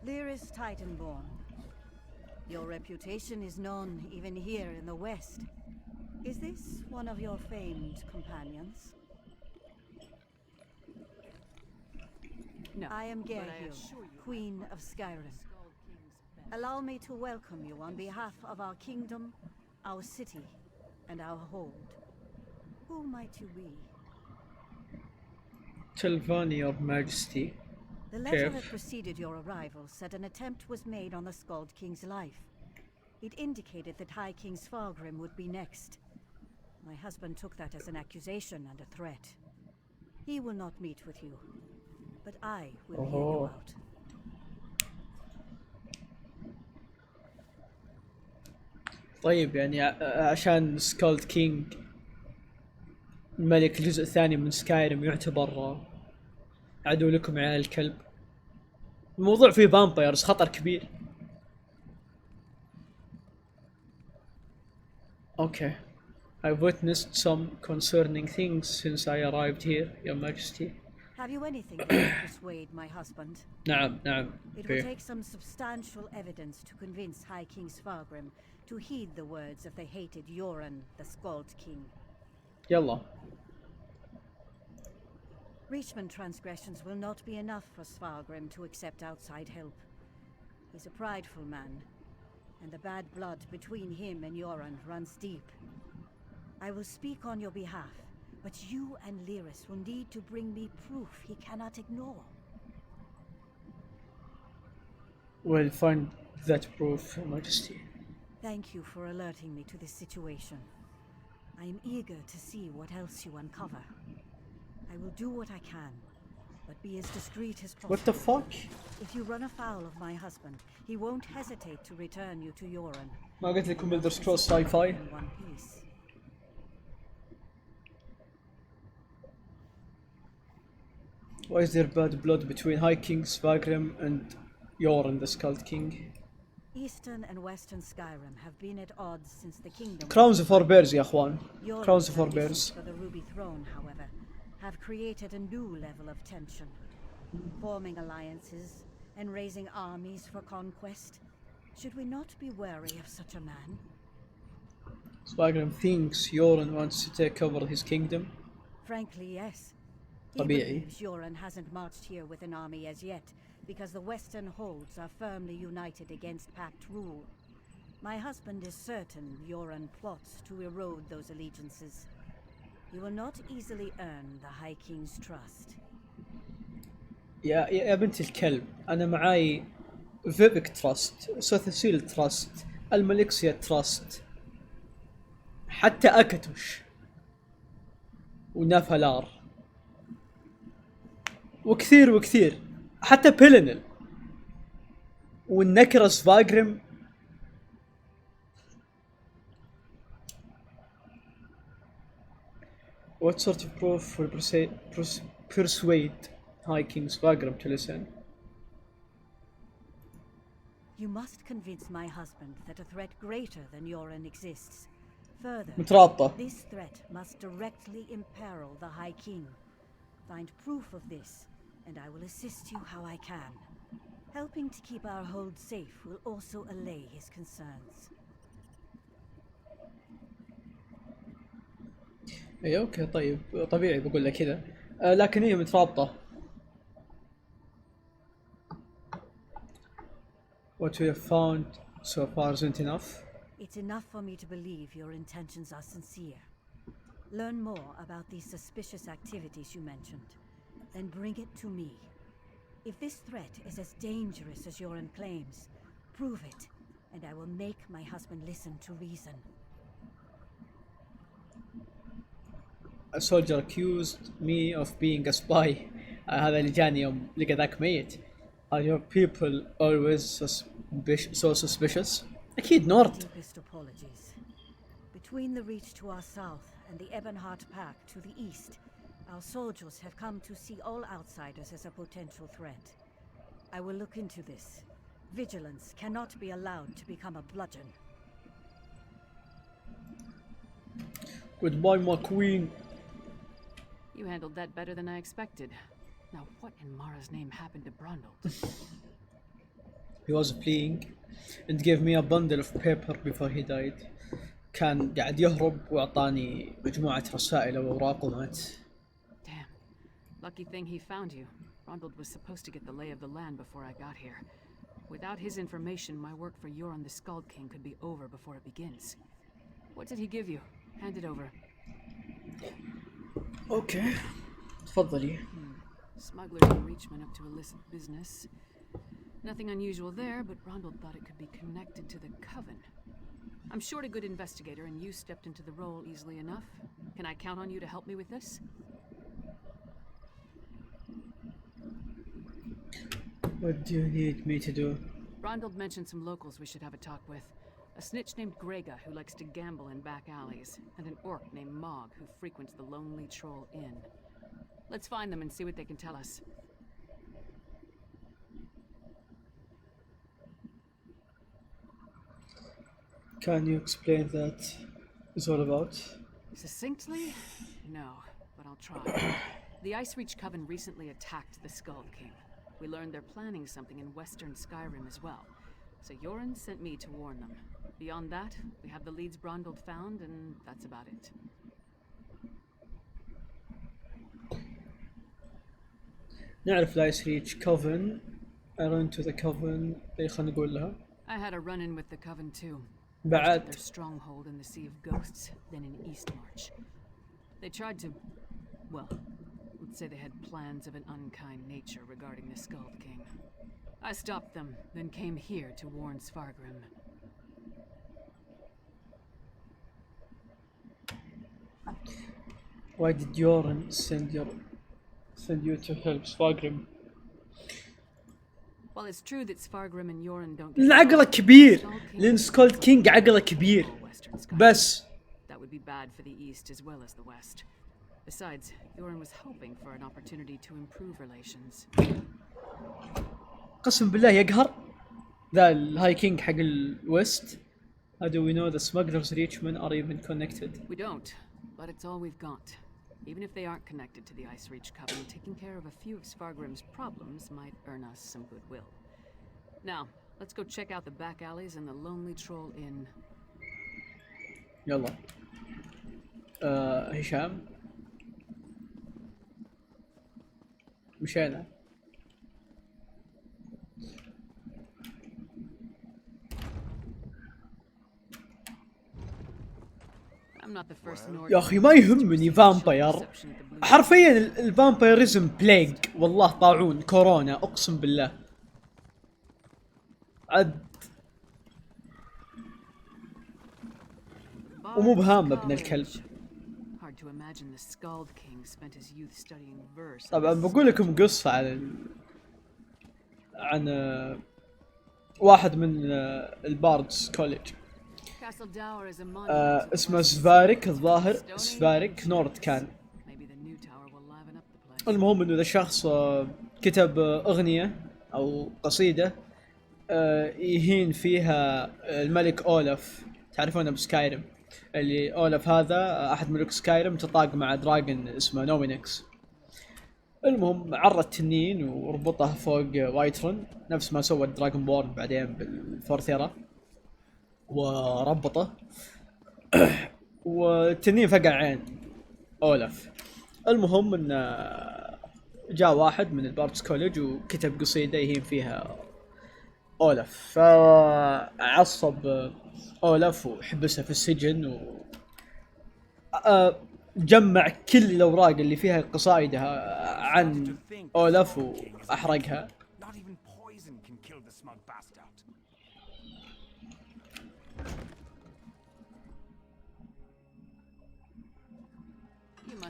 Lyris Titanborn. Your reputation is known even here in the West. Is this one of your famed companions? No, I am but I Gerhild, assure you, Queen of Skyrim. Allow me to welcome you on behalf of our kingdom, our city, and our hold. Who might you be? Tilvani, Your Majesty. The letter Kef. that preceded your arrival said an attempt was made on the Skald King's life. It indicated that High King Svargrim would be next. My husband took that as an accusation and a threat. He will not meet with you, but I will hear you out. طيب يعني عشان سكولد كينج الملك الجزء الثاني من سكايرم يعتبر عدو لكم يا الكلب. الموضوع فيه فامبايرز خطر كبير. Okay. I've witnessed some concerning things since I arrived here, Your Majesty. Have you anything that will persuade my husband? نعم نعم. It will take some substantial evidence to convince High King Svargrim to heed the words of the hated Yoran, the Skald King. يلا. Richmond transgressions will not be enough for Svargrim to accept outside help. He's a prideful man, and the bad blood between him and Yoran runs deep. I will speak on your behalf, but you and Lyris will need to bring me proof he cannot ignore. We'll find that proof, Your Majesty. Thank you for alerting me to this situation. I am eager to see what else you uncover. I will do what I can, but be as discreet as possible. What the fuck؟ If you run afoul of my husband, he won't hesitate to return you to Yoren. ما قلت لكم بلدر سكرول ساي فاي؟ In one piece. Why is there bad blood between High King Skyrim and Yoren the Skald King? Eastern and Western Skyrim have been at odds since the kingdom. Crowns of Four Bears يا اخوان. Yoren's Crowns of Four ambitions Bears. for the Ruby Throne, however, have created a new level of tension. Forming alliances and raising armies for conquest. Should we not be wary of such a man? Skyrim thinks Yoren wants to take over his kingdom. Frankly, yes. He طبيعي. believes Yoren hasn't marched here with an army as yet, because the Western holds are firmly united against Pact rule. My husband is certain Yoren plots to erode those allegiances. He will not easily earn the High King's trust. يا بنت الكلب، أنا معاي فيبك تراست، سوثسيل تراست، الملكسيا تراست، حتى أكتوش ونافلار وكثير حتى بيلينل والنكرس فاجرم. What sort of proof will persuade High King Skyrim to listen? You must convince my husband that a threat greater than Yoren exists. Further, مترابطة. this threat must directly imperil the High King. Find proof of this, and I will assist you how I can. Helping to keep our hold safe will also allay his concerns. اي اوكي طيب طبيعي بقول لك كذا، لكن هي مترابطة. What we have found so far isn't enough. It's enough for me to believe your intentions are sincere. Learn more about these suspicious activities you mentioned, then bring it to me. If this threat is as dangerous as Yoren claims, prove it, and I will make my husband listen to reason. A soldier accused me of being a spy. هذا اللي جاني يوم لقى ذاك ميت. Are your people always so suspicious? أكيد نورد. Deepest apologies. Between the Reach to our south and the Ebonheart Pack to the east, our soldiers have come to see all outsiders as a potential threat. I will look into this. Vigilance cannot be allowed to become a bludgeon. Goodbye my queen. You handled that better than I expected. Now, what in Mara's name happened to Brundle? He was fleeing and gave me a bundle of paper before he died. كان قاعد يهرب وأعطاني مجموعة رسائل وأوراق ومات. Damn. Lucky thing he found you. Brundle was supposed to get the lay of the land before I got here. Without his information, my work for Yoren the Skald King could be over before it begins. What did he give you? Hand it over. Okay. تفضلي. Smuggler's enrichment up to illicit business. Nothing unusual there, but Brundle thought it could be connected to the Coven. I'm short a good investigator, and you stepped into the role easily enough. Can I count on you to help me with this? What do you need me to do? Brundle mentioned some locals we should have a talk with. A snitch named Grega who likes to gamble in back alleys, and an orc named Mog who frequents the Lonely Troll Inn. Let's find them and see what they can tell us. Can you explain that is all about? Succinctly? No, but I'll try. The Ice Reach Coven recently attacked the Skald King. We learned they're planning something in western Skyrim as well. So Yoren sent me to warn them. Beyond that, we have the leads Brundle found, and that's about it. نعرف لايس ريتش كوفن. I run to the coven. خلينا نقول لها. I had a run-in with the Coven too. بعد. First at their stronghold in the Sea of Ghosts, then in Eastmarch. They tried to, well, let's say they had plans of an unkind nature regarding the Skald King. I stopped them, then came here to warn Svargrim. Why did Yoren send your send you to help Spargrim. While it's true that Svargrim and Yoren don't لأن عقله كبير، لأن سكولد كينج عقله كبير بس. That would be bad for the East as well as the West. Besides, Yoren was hoping for an opportunity to improve relations. قسم بالله يقهر ذا الهاي كينج حق الويست. How do we know the smugglers Reachman are even connected? We don't, but it's all we've got. Even if they aren't connected to the Ice Reach Covenant, taking care of a few of Svargrim's problems might earn us some goodwill. Now, let's go check out the back alleys and the Lonely Troll Inn. يلا. هشام. مشينا. يا اخي ما يهمني فامباير، حرفيا الفامبايرزم بليج، والله طاعون كورونا اقسم بالله. عد ومو بهامه ابن الكلب. طبعا بقول لكم قصه عن واحد من الباردز كوليج اسمه سفارك الظاهر، سفارك نورد كان. المهم انه ذا الشخص كتب اغنية او قصيدة يهين فيها الملك اولف، تعرفونه بسكايرم، اللي اولف هذا احد ملوك سكايرم تطاق مع دراجون اسمه نومينكس. المهم عرى التنين وربطه فوق وايترن نفس ما سوى دراجون بورن بعدين بالفورثيرا، وربطه والتنين فقع عين اولف. المهم ان جاء واحد من الباردز كوليج وكتب قصيدة يهين فيها اولف، فعصب اولف وحبسه في السجن جمع كل الاوراق اللي فيها قصائده عن اولف واحرقها.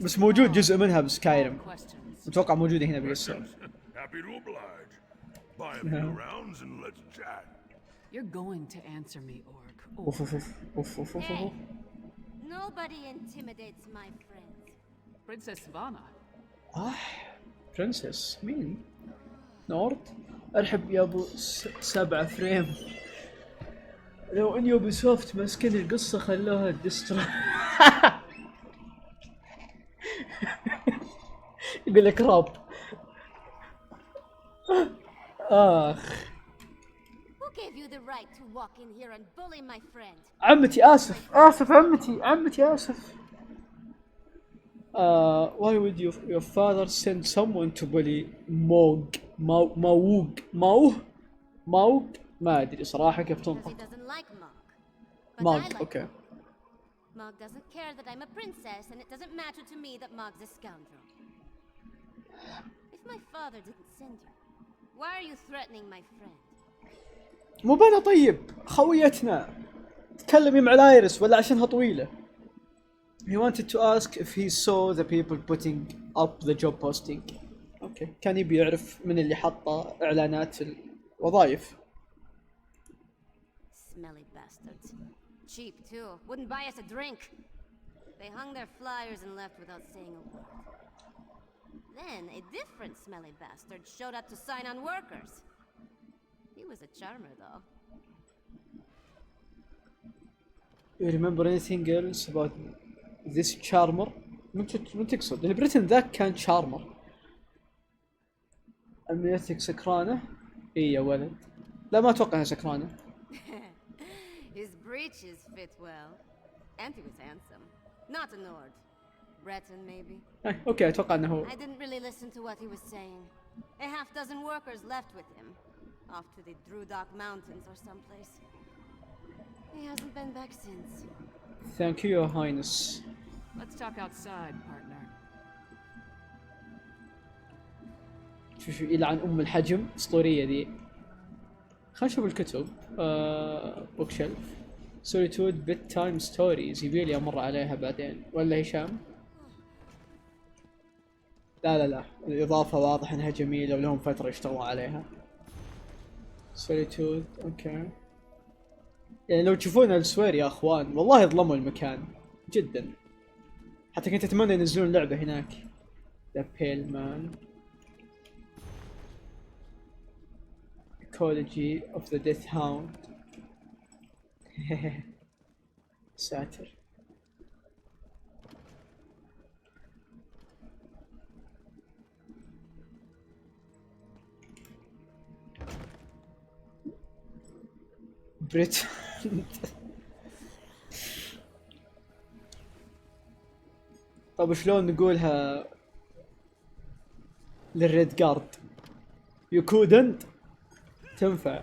بس موجود جزء منها بسكايرم، متوقع موجودة هنا بيسو. You're going to answer me, Orc. Hey, nobody intimidates my friends. Princess Svana. برنسس مين؟ نورد؟ ارحب يا ابو 7 فريم. لو ان يوبي سوفت مسكين القصة خلوها ديسترا. يقول لك راب. Who gave you the right to walk in here and bully my friend? عمتي آسف عمتي آسف. Why would your father send someone to bully موغ ما أدري صراحة كيف تنطق. He doesn't like Mog. But موغ I like أوكي. Mog doesn't care that I'm a princess, and it doesn't matter to me that Mog's a scoundrel. If my father didn't send you, why are you threatening my friend? مو بنا طيب خويتنا تكلمي مع لايرس ولا عشانها طويلة. He wanted to ask if he saw the people putting up the job posting. اوكي كان يبي يعرف من اللي حطه اعلانات الوظائف. Smelly bastards. Cheap too. Wouldn't buy us a drink. They hung their flyers and left without saying a word. Then a different smelly bastard showed up to sign on workers. He was a charmer though. You remember anything else about this charmer? من تقصد؟ البريتن ذاك كان charmer. أمنيتك سكرانة؟ إيه يا ولد. لا ما أتوقع أنها سكرانة. His breeches fit well. And he was handsome. Not a Nord. Breton maybe. أوكي أتوقع أنه. I didn't really listen to what he was saying. A half-dozen workers left with him. Off to the Drudok Mountains or someplace. He hasn't been back since. Thank you, Your Highness. Let's talk outside, partner. شوف يلعن أم الحجم أسطورية ذي. خلنا نشوف الكتب. بوك شيلف. Solitude bedtime stories يبيلي أمر عليها بعدين ولا هشام؟ لا الإضافة واضح إنها جميلة ولهم فترة يشتغلون عليها. سوليتود اوكي. يعني لو تشوفون السوير يا اخوان والله ظلموا المكان جدا. حتى كنت اتمنى ينزلون لعبة هناك. ذا بيل مان Ecology of the Death Hound. ساتر. بريت. طب شلون نقولها للريد جارد؟ You couldn't تنفع.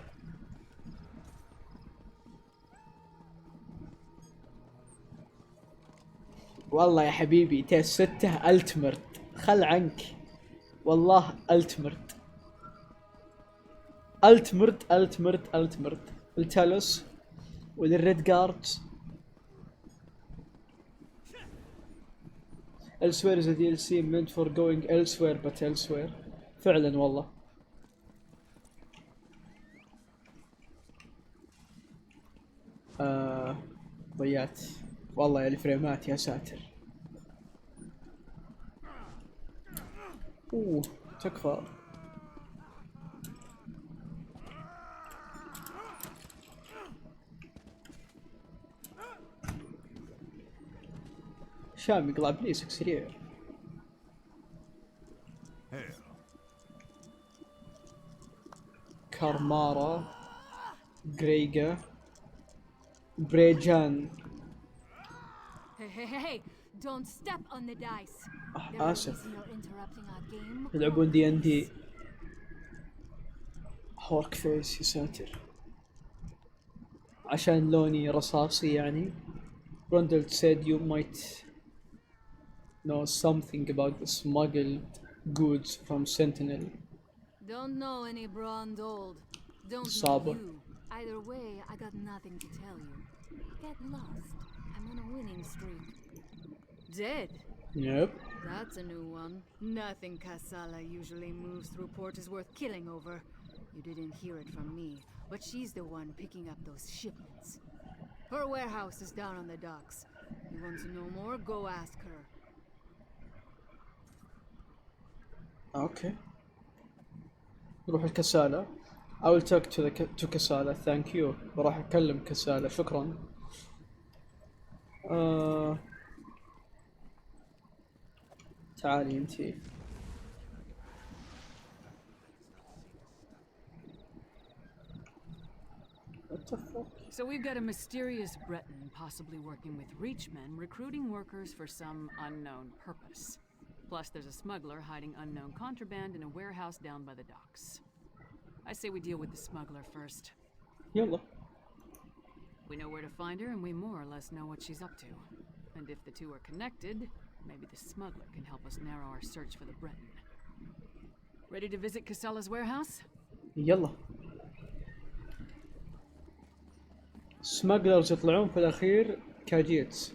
والله يا حبيبي تيس 6 التمرت خل عنك والله التمرت التالوس والريد جاردز. Elsewhere is a DLC meant for going elsewhere but elsewhere. فعلا والله. ضيعت والله يا الفريمات يا ساتر. تكفى. شام يقلع بليسك سريع. كارمارا غريغا بريجان. Hey, don't step on the dice. آسف. You're interrupting our game. يلعبون D&D. هورك فيس يا ساتر. عشان لوني رصاصي يعني. Brundle said you might know something about the smuggled goods from Sentinel. Don't know any Brundle. Don't Saber. know you. Either way, I got nothing to tell you. Get lost. I'm on a winning streak. Dead? Yep. That's a new one. Nothing Kasala usually moves through port is worth killing over. You didn't hear it from me, but she's the one picking up those shipments. Her warehouse is down on the docks. You want to know more? Go ask her. Okay. نروح الكسالة. I will talk to كسالة. Thank you. بروح أكلم كسالة. شكرا. تعالي انتي. What the fuck? So we've got a mysterious Breton possibly working with Reachmen, recruiting workers for some unknown purpose. Plus there's a smuggler hiding unknown contraband in a warehouse down by the docks. I say we deal with the smuggler first. يلا. We know where to find her and we more or less know what she's up to. And if the two are connected, maybe the smuggler can help us narrow our search for the Breton. Ready to visit Casella's warehouse? يلا. سماجلرز يطلعون في الأخير كاجيتس.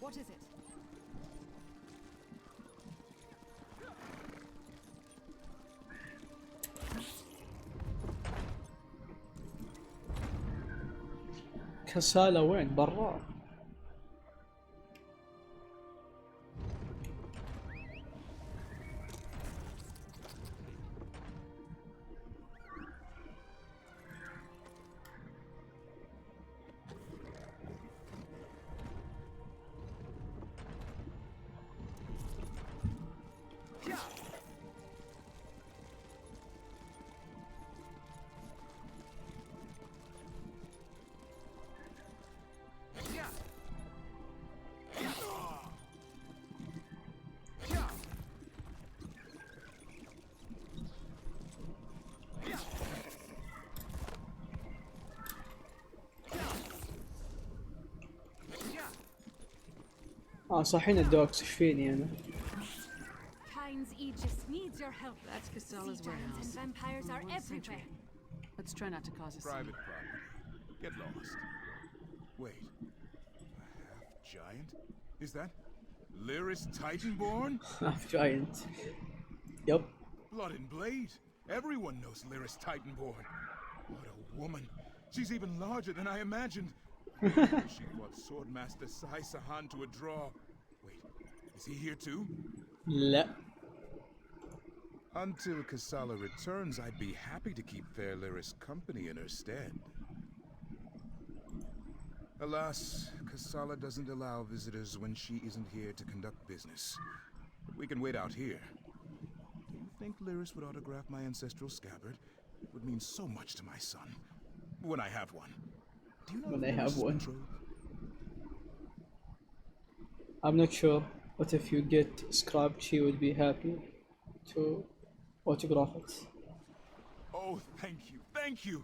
What is it? كسالة وين؟ برا. صحين الدوكس ايش فيني انا؟ Kyne's Aegis needs your help. That's Casella's Sea giants and warehouse. vampires are everywhere. Let's try not to cause a scene. Private property. Get lost. Wait. A half-giant? Is that Lyris Titanborn? Half giant. Yep. Blood and Blade. Everyone knows Lyris Titanborn. What a woman. She's even larger than I imagined. She fought Swordmaster Sai Sahan to a draw. Wait, is he here too? لا. Until Kassala returns, I'd be happy to keep fair Lyris company in her stead. Alas, Kassala doesn't allow visitors when she isn't here to conduct business. But we can wait out here. Do you think Lyris would autograph my ancestral scabbard? It would mean so much to my son. When I have one. Do you know When if I have Lyris is one. betrothed? I'm not sure, but if you get scrapped, she would be happy to autograph it. Oh, thank you, thank you!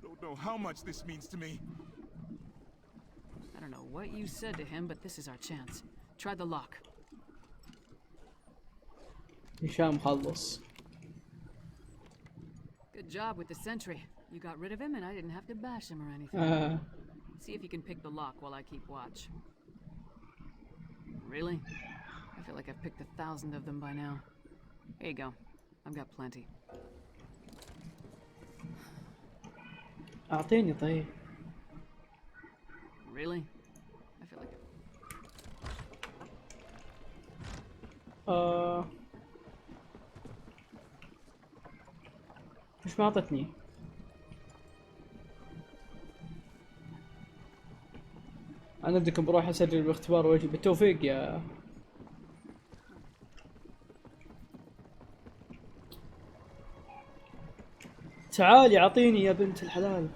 Don't know how much this means to me. I don't know what you said to him, but this is our chance. Try the lock. هشام خلص. Good job with the sentry. You got rid of him and I didn't have to bash him or anything. See if you can pick the lock while I keep watch. Really? I feel like I've picked 1,000 of them by now. Here you go. I've got plenty. أعطيني طيب. Really? I feel like مش ما أعطتني. أنا بدكم بروح أسجل باختبار وجهي بالتوفيق يا تعالي أعطيني يا بنت الحلال.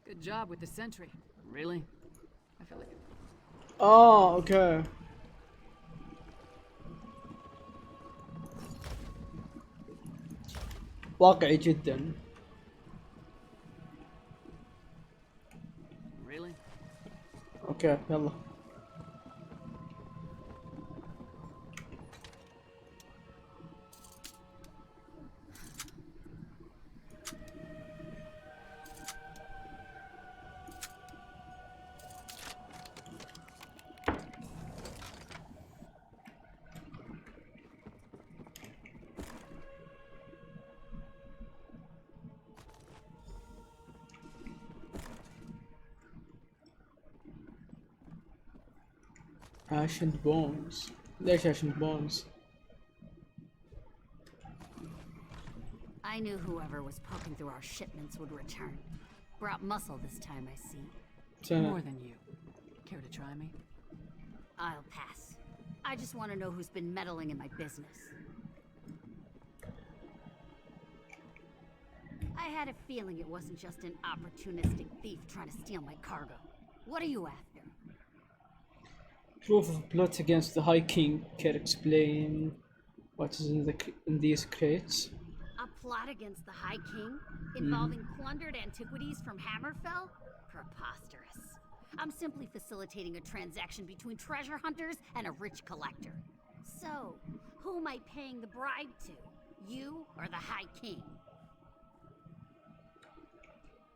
good job with the sentry. Really? I feel like أوكي. واقعي جدا. Really? اوكي يلا. Ancient bones. ليش ancient bones؟ I knew whoever was poking through our shipments would return. Brought muscle this time, I see. More than you. Care to try me? I'll pass. I just want to know who's been meddling in my business. I had a feeling it wasn't just an opportunistic thief trying to steal my cargo. What are you after? Proof of plot against the High King. Can explain what is in these crates. A plot against the High King? Involving plundered antiquities from Hammerfell? Preposterous. I'm simply facilitating a transaction between treasure hunters and a rich collector. So, who am I paying the bribe to? You or the High King?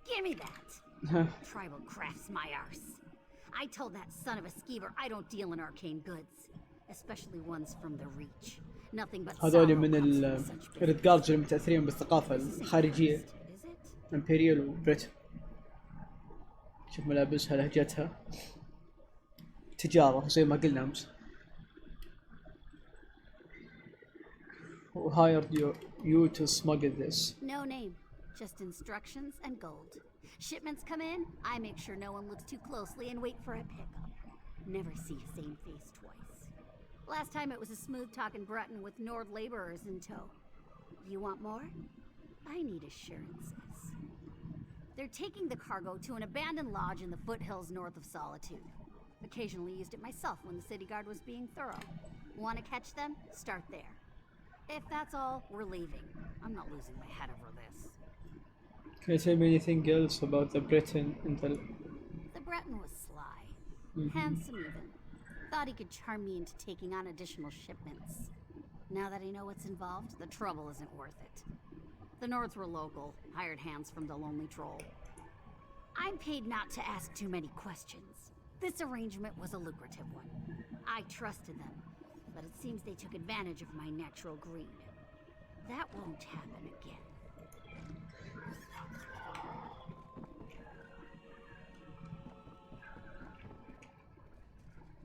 Give me that! Tribal crafts my arse. I told that son of a skeever I don't deal in arcane goods. Especially ones from the Reach. Nothing but هذول sorrow من comes from such business. الريدجاردز اللي متأثرين بالثقافة الخارجية. Is it? امبريال وبريت. شوف ملابسها لهجتها. تجارة زي ما قلنا أمس. Who hired you to smuggle this? No name. Just instructions and gold. Shipments come in, I make sure no one looks too closely and wait for a pickup. Never see a same face twice. Last time it was a smooth-talking Breton with Nord laborers in tow. You want more? I need assurances. They're taking the cargo to an abandoned lodge in the foothills north of Solitude. Occasionally used it myself when the city guard was being thorough. Want to catch them? Start there. If that's all, we're leaving. I'm not losing my head over this. Can you tell me anything else about the Britain and the... The Breton was sly. Handsome even. Thought he could charm me into taking on additional shipments. Now that I know what's involved, the trouble isn't worth it. The Nords were local, hired hands from the Lonely Troll. I'm paid not to ask too many questions. This arrangement was a lucrative one. I trusted them, but it seems they took advantage of my natural greed. That won't happen again.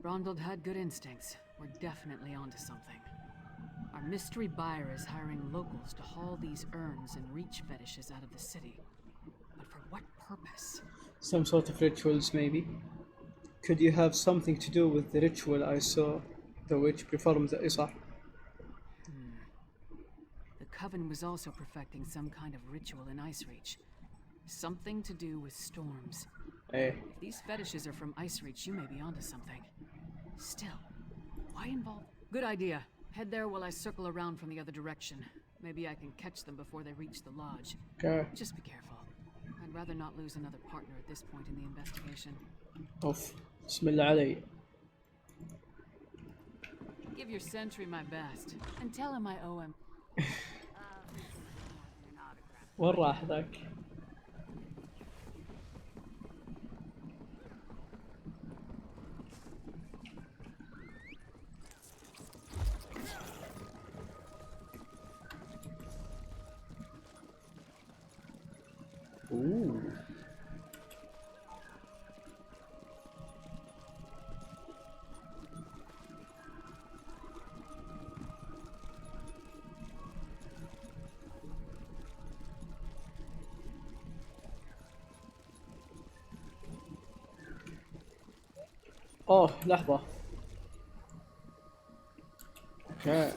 Ronald had good instincts. We're definitely onto something. Our mystery buyer is hiring locals to haul these urns and reach fetishes out of the city. But for what purpose? Some sort of rituals, maybe. Could you have something to do with the ritual I saw the witch perform the ESO? The Coven was also perfecting some kind of ritual in Ice Reach. Something to do with storms. Eh. If these fetishes are from Ice Reach, you may be onto something. Still, why involve... Good idea. Head there while I circle around from the other direction. Maybe I can catch them before they reach the lodge. Okay. Just be careful. I'd rather not lose another partner at this point in the investigation. Off. Bismillah علي. Give your sentry my best, and tell him I owe him. وين راح ذاك؟ Ooh. اوه لحظة. اوكي.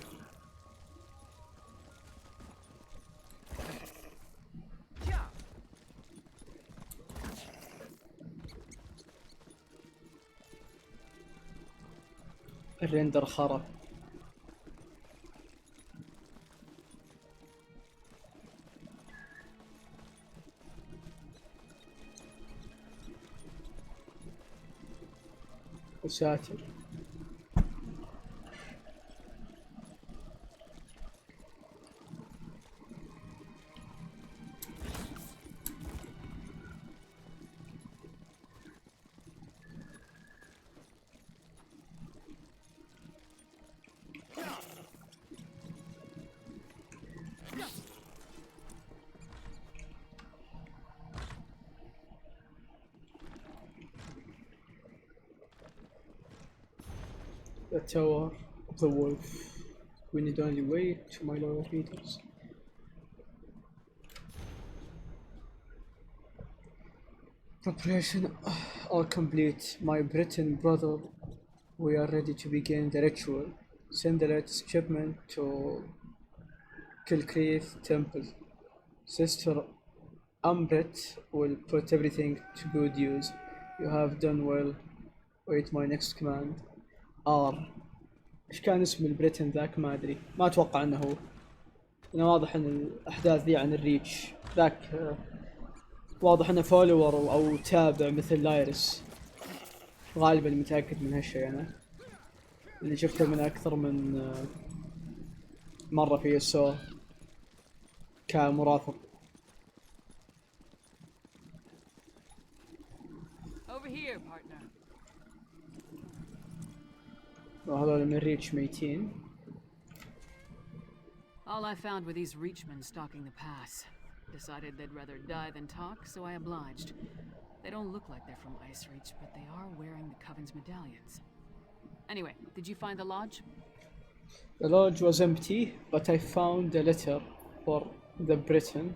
الريندر خرب. وساتر. The Tower of the Wolf. We need only wait to my loyal readers. Preparation all complete. My Briton brother, we are ready to begin the ritual. Send the latest shipment to Kilcreath Temple. Sister Umbret will put everything to good use. You have done well. Wait my next command. ايش كان اسم البريتن ذاك؟ ما ادري، ما اتوقع انه هو، انه واضح ان الاحداث ذي عن الريتش ذاك. واضح انه فولور او تابع مثل لايرس، غالبا متاكد من هالشيء انا، اللي شفته من اكثر من مره في ESO كمرافق. Over here, partner. وهذول من الريتش ميتين. All I found were these Reachmen stalking the pass. Decided they'd rather die than talk, so I obliged. They don't look like they're from Ice Reach, but they are wearing the Coven's medallions. Anyway, did you find the lodge? The lodge was empty, but I found a letter for the Briton.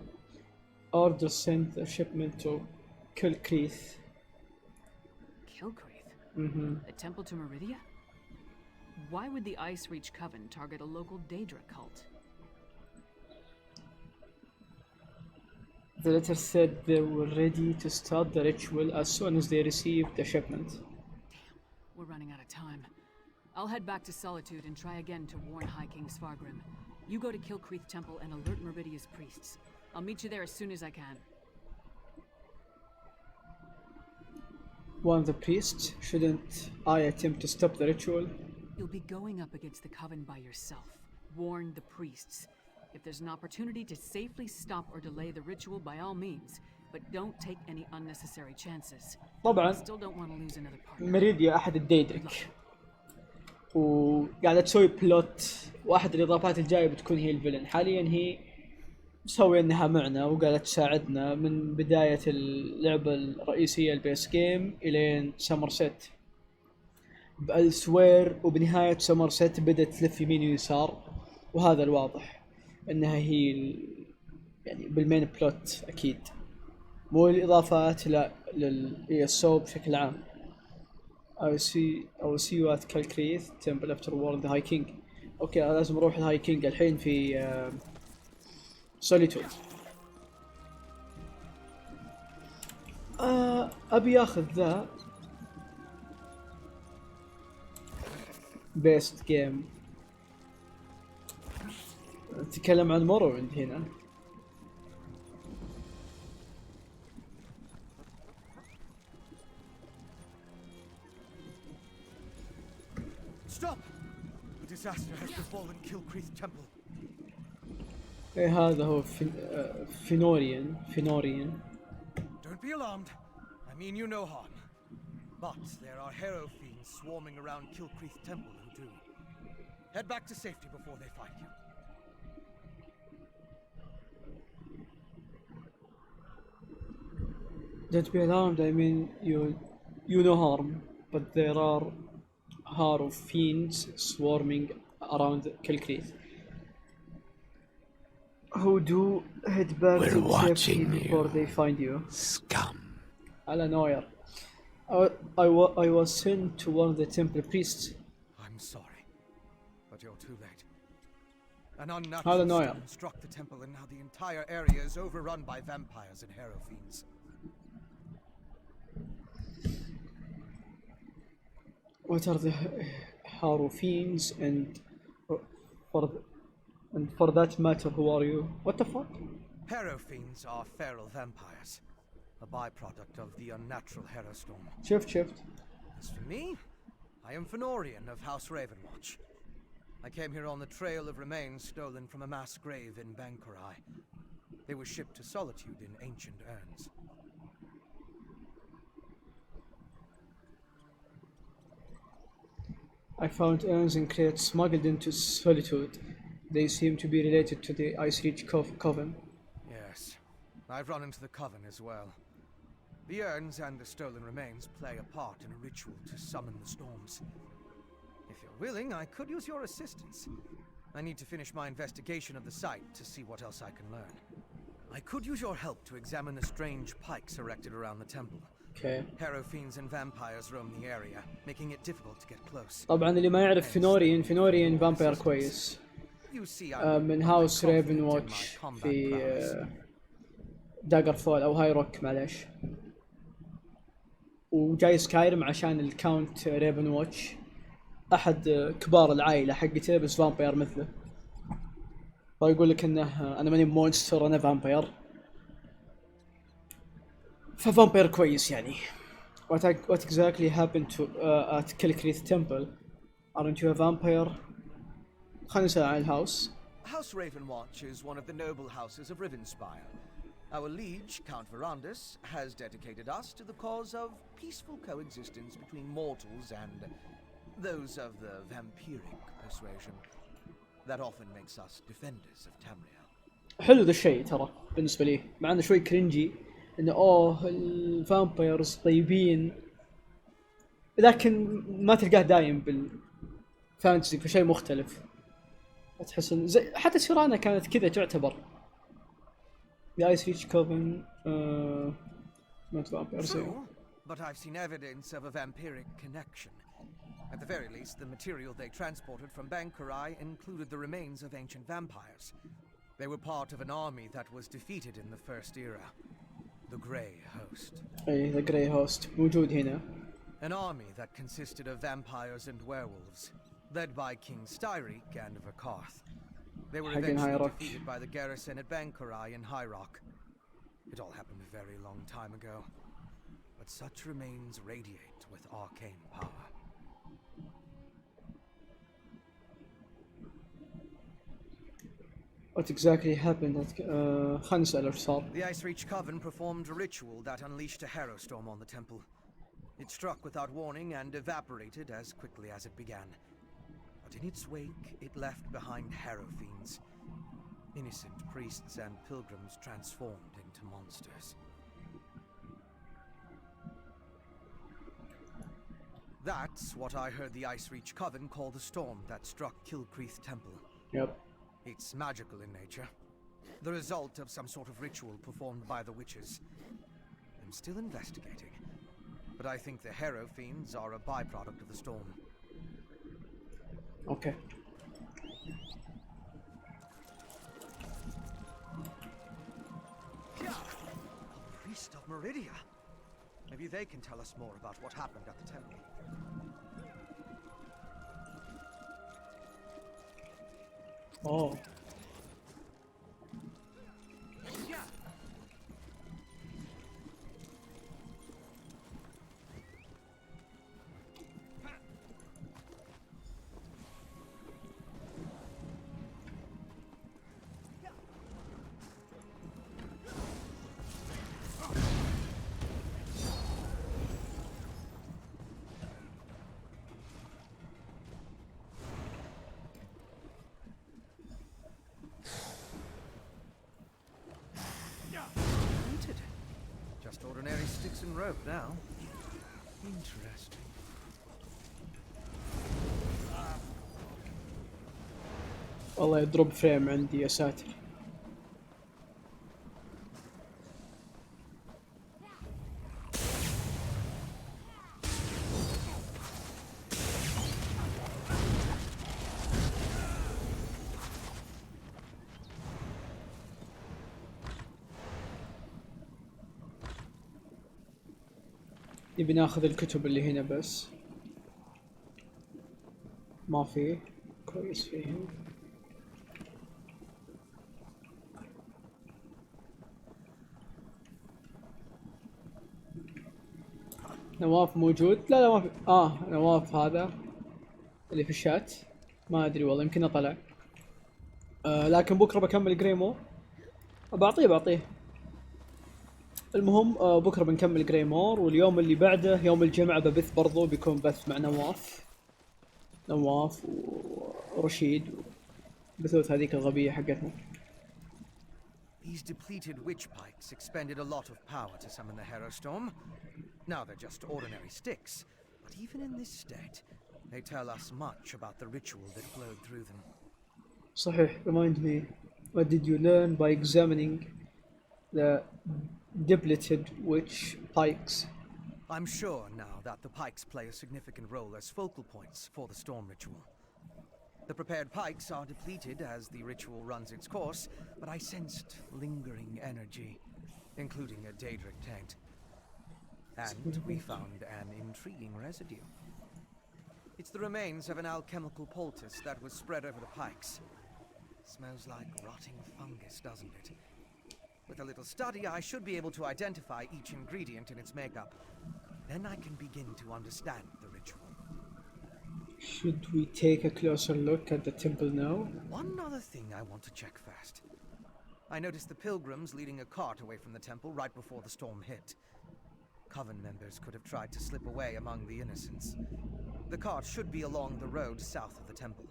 Order sent a shipment to Kilcreath. Kilcreath? Mm-hmm. A temple to Meridia? Why would the Ice Reach Coven target a local Daedra cult? The letter said they were ready to start the ritual as soon as they received the shipment. Damn, we're running out of time. I'll head back to Solitude and try again to warn High King Svargrim. You go to Kilcreath Temple and alert Meridia's priests. I'll meet you there as soon as I can. One of the priests? Shouldn't I attempt to stop the ritual? You'll be going up against the Coven by yourself. warn the priests. If there's an opportunity to safely stop or delay the ritual, by all means, but don't take any unnecessary chances. طبعا I still don't want to lose another partner. مريديا أحد الديدريك وقاعدة تسوي بلوت، واحد الإضافات الجاية بتكون هي الفيلن. حاليا هي مسوية إنها معنا وقاعدة تساعدنا من بداية اللعبة الرئيسية البيس جيم إلين سمرسيت بألسوير، وبنهاية سمرسيت بدأت تلف يمين ويسار، وهذا الواضح إنها هي يعني بالمين بلوت أكيد، مو الإضافات لا للESO بشكل عام. I will see you at Calcrete Temple after War of the High King. أوكي لازم أروح الهاي كينج الحين في سوليتود. أبي أخذ ذا بيست جيم. نتكلم عن مورويند هنا. Stop! A disaster has befallen Kilcreath Temple. إيه هذا هو فينوريان. Don't be alarmed. I mean you no harm. But there are hero fiends swarming around Kilcreath Temple who do. Head back to safety before they find you. Don't be alarmed. I mean you no harm. But there are hero fiends swarming around Kilcreath. Who do head back to safety before they find you. Scum. Alanoir. I was sent to warn the temple priests. I'm sorry, but you're too late. An unnatural storm struck the temple, and now the entire area is overrun by vampires and hero fiends. What are the hero fiends and for that matter, who are you? What the fuck? Hero fiends are feral vampires, a byproduct of the unnatural hero storm. Shift. As for me, I am Fenorian of House Ravenwatch. I came here on the trail of remains stolen from a mass grave in Bankurai. They were shipped to Solitude in ancient urns. I found urns and crates smuggled into Solitude. They seem to be related to the Ice Reach Coven. Yes, I've run into the Coven as well. The urns and the stolen remains play a part in a ritual to summon the storms. If you're willing, I could use your assistance. I need to finish my investigation of the site to see what else I can learn. I could use your help to examine the strange pikes erected around the temple. Okay. Hero fiends and vampires roam the area, making it difficult to get close. طبعا اللي ما يعرف فينوريان فامبير كويس من هاوس ريفن واتش في داجر فول او هاي روك معلش، وجاي سكايرم عشان الكاونت ريفن واتش احد كبار العائله حقته بس فامبير مثله، فيقول لك انه انا ماني مونستر انا فامبير، ففامبير كويس يعني. What exactly happened to at Kilcreath Temple? Aren't you a vampire? خلينا نسأل عن الهاوس. House Ravenwatch is one of the noble houses of Rivenspire. Our liege, Count Verandus, has dedicated us to the cause of peaceful coexistence between mortals and those of the vampiric persuasion. That often makes us defenders of Tamriel. حلو ذا الشيء ترى بالنسبة لي، مع انه شوي كرنجي انه الفامبيرز طيبين، لكن ما تلقاه دايم بالفانتسي، في شيء مختلف. تحس زي حتى سيرانا كانت كذا تعتبر. The Ice Reach Coven not vampires. True, but I've seen evidence of a vampiric connection. At the very least, the material they transported from Bankurai included the remains of ancient vampires. They were part of an army that was defeated in the First Era. The Grey Host. اي the Grey Host موجود هنا. An army that consisted of vampires and werewolves, led by King Styriek and Vakarth. They were eventually defeated by the garrison at Bankurai in High Rock. It all happened a very long time ago, but such remains radiate with arcane power. What exactly happened at خلنا نسأل ايش صار. The Ice Reach Coven performed a ritual that unleashed a harrowstorm on the temple. It struck without warning and evaporated as quickly as it began. But in its wake, it left behind harrow fiends. Innocent priests and pilgrims transformed into monsters. That's what I heard the Ice Reach Coven call the storm that struck Kilcreath Temple. Yep. It's magical in nature. The result of some sort of ritual performed by the witches. I'm still investigating. But I think the harrow fiends are a byproduct of the storm. Okay. A priest of Meridia. Maybe they can tell us more about what happened at the temple. Oh. Just ordinary sticks and rope now. Interesting. والله يضرب فريم عندي يا ساتر. نبي ناخذ الكتب اللي هنا بس. ما في كويس فيهم. نواف موجود؟ لا ما في. نواف هذا اللي في الشات ما ادري والله يمكن طلع. لكن بكره بكمل جريمور. بعطيه. المهم بكره بنكمل جريمور، واليوم اللي بعده يوم الجمعة ببث برضو، بيكون بث مع نواف ورشيد بثوث هذيك الغبية حقتنا. These depleted witch pikes expended a lot of power to summon the Harrowstorm. Now they're just ordinary sticks, but even in this state, they tell us much about the ritual that flowed through them. صحيح. Remind me, what did you learn by examining the depleted witch pikes? I'm sure now that the pikes play a significant role as focal points for the storm ritual. The prepared pikes are depleted as the ritual runs its course, but I sensed lingering energy, including a Daedric taint. And we found an intriguing residue. It's the remains of an alchemical poultice that was spread over the pikes. Smells like rotting fungus, doesn't it? With a little study, I should be able to identify each ingredient in its makeup. Then I can begin to understand the ritual. Should we take a closer look at the temple now? One other thing I want to check first. I noticed the pilgrims leading a cart away from the temple right before the storm hit. Coven members could have tried to slip away among the innocents. The cart should be along the road south of the temple.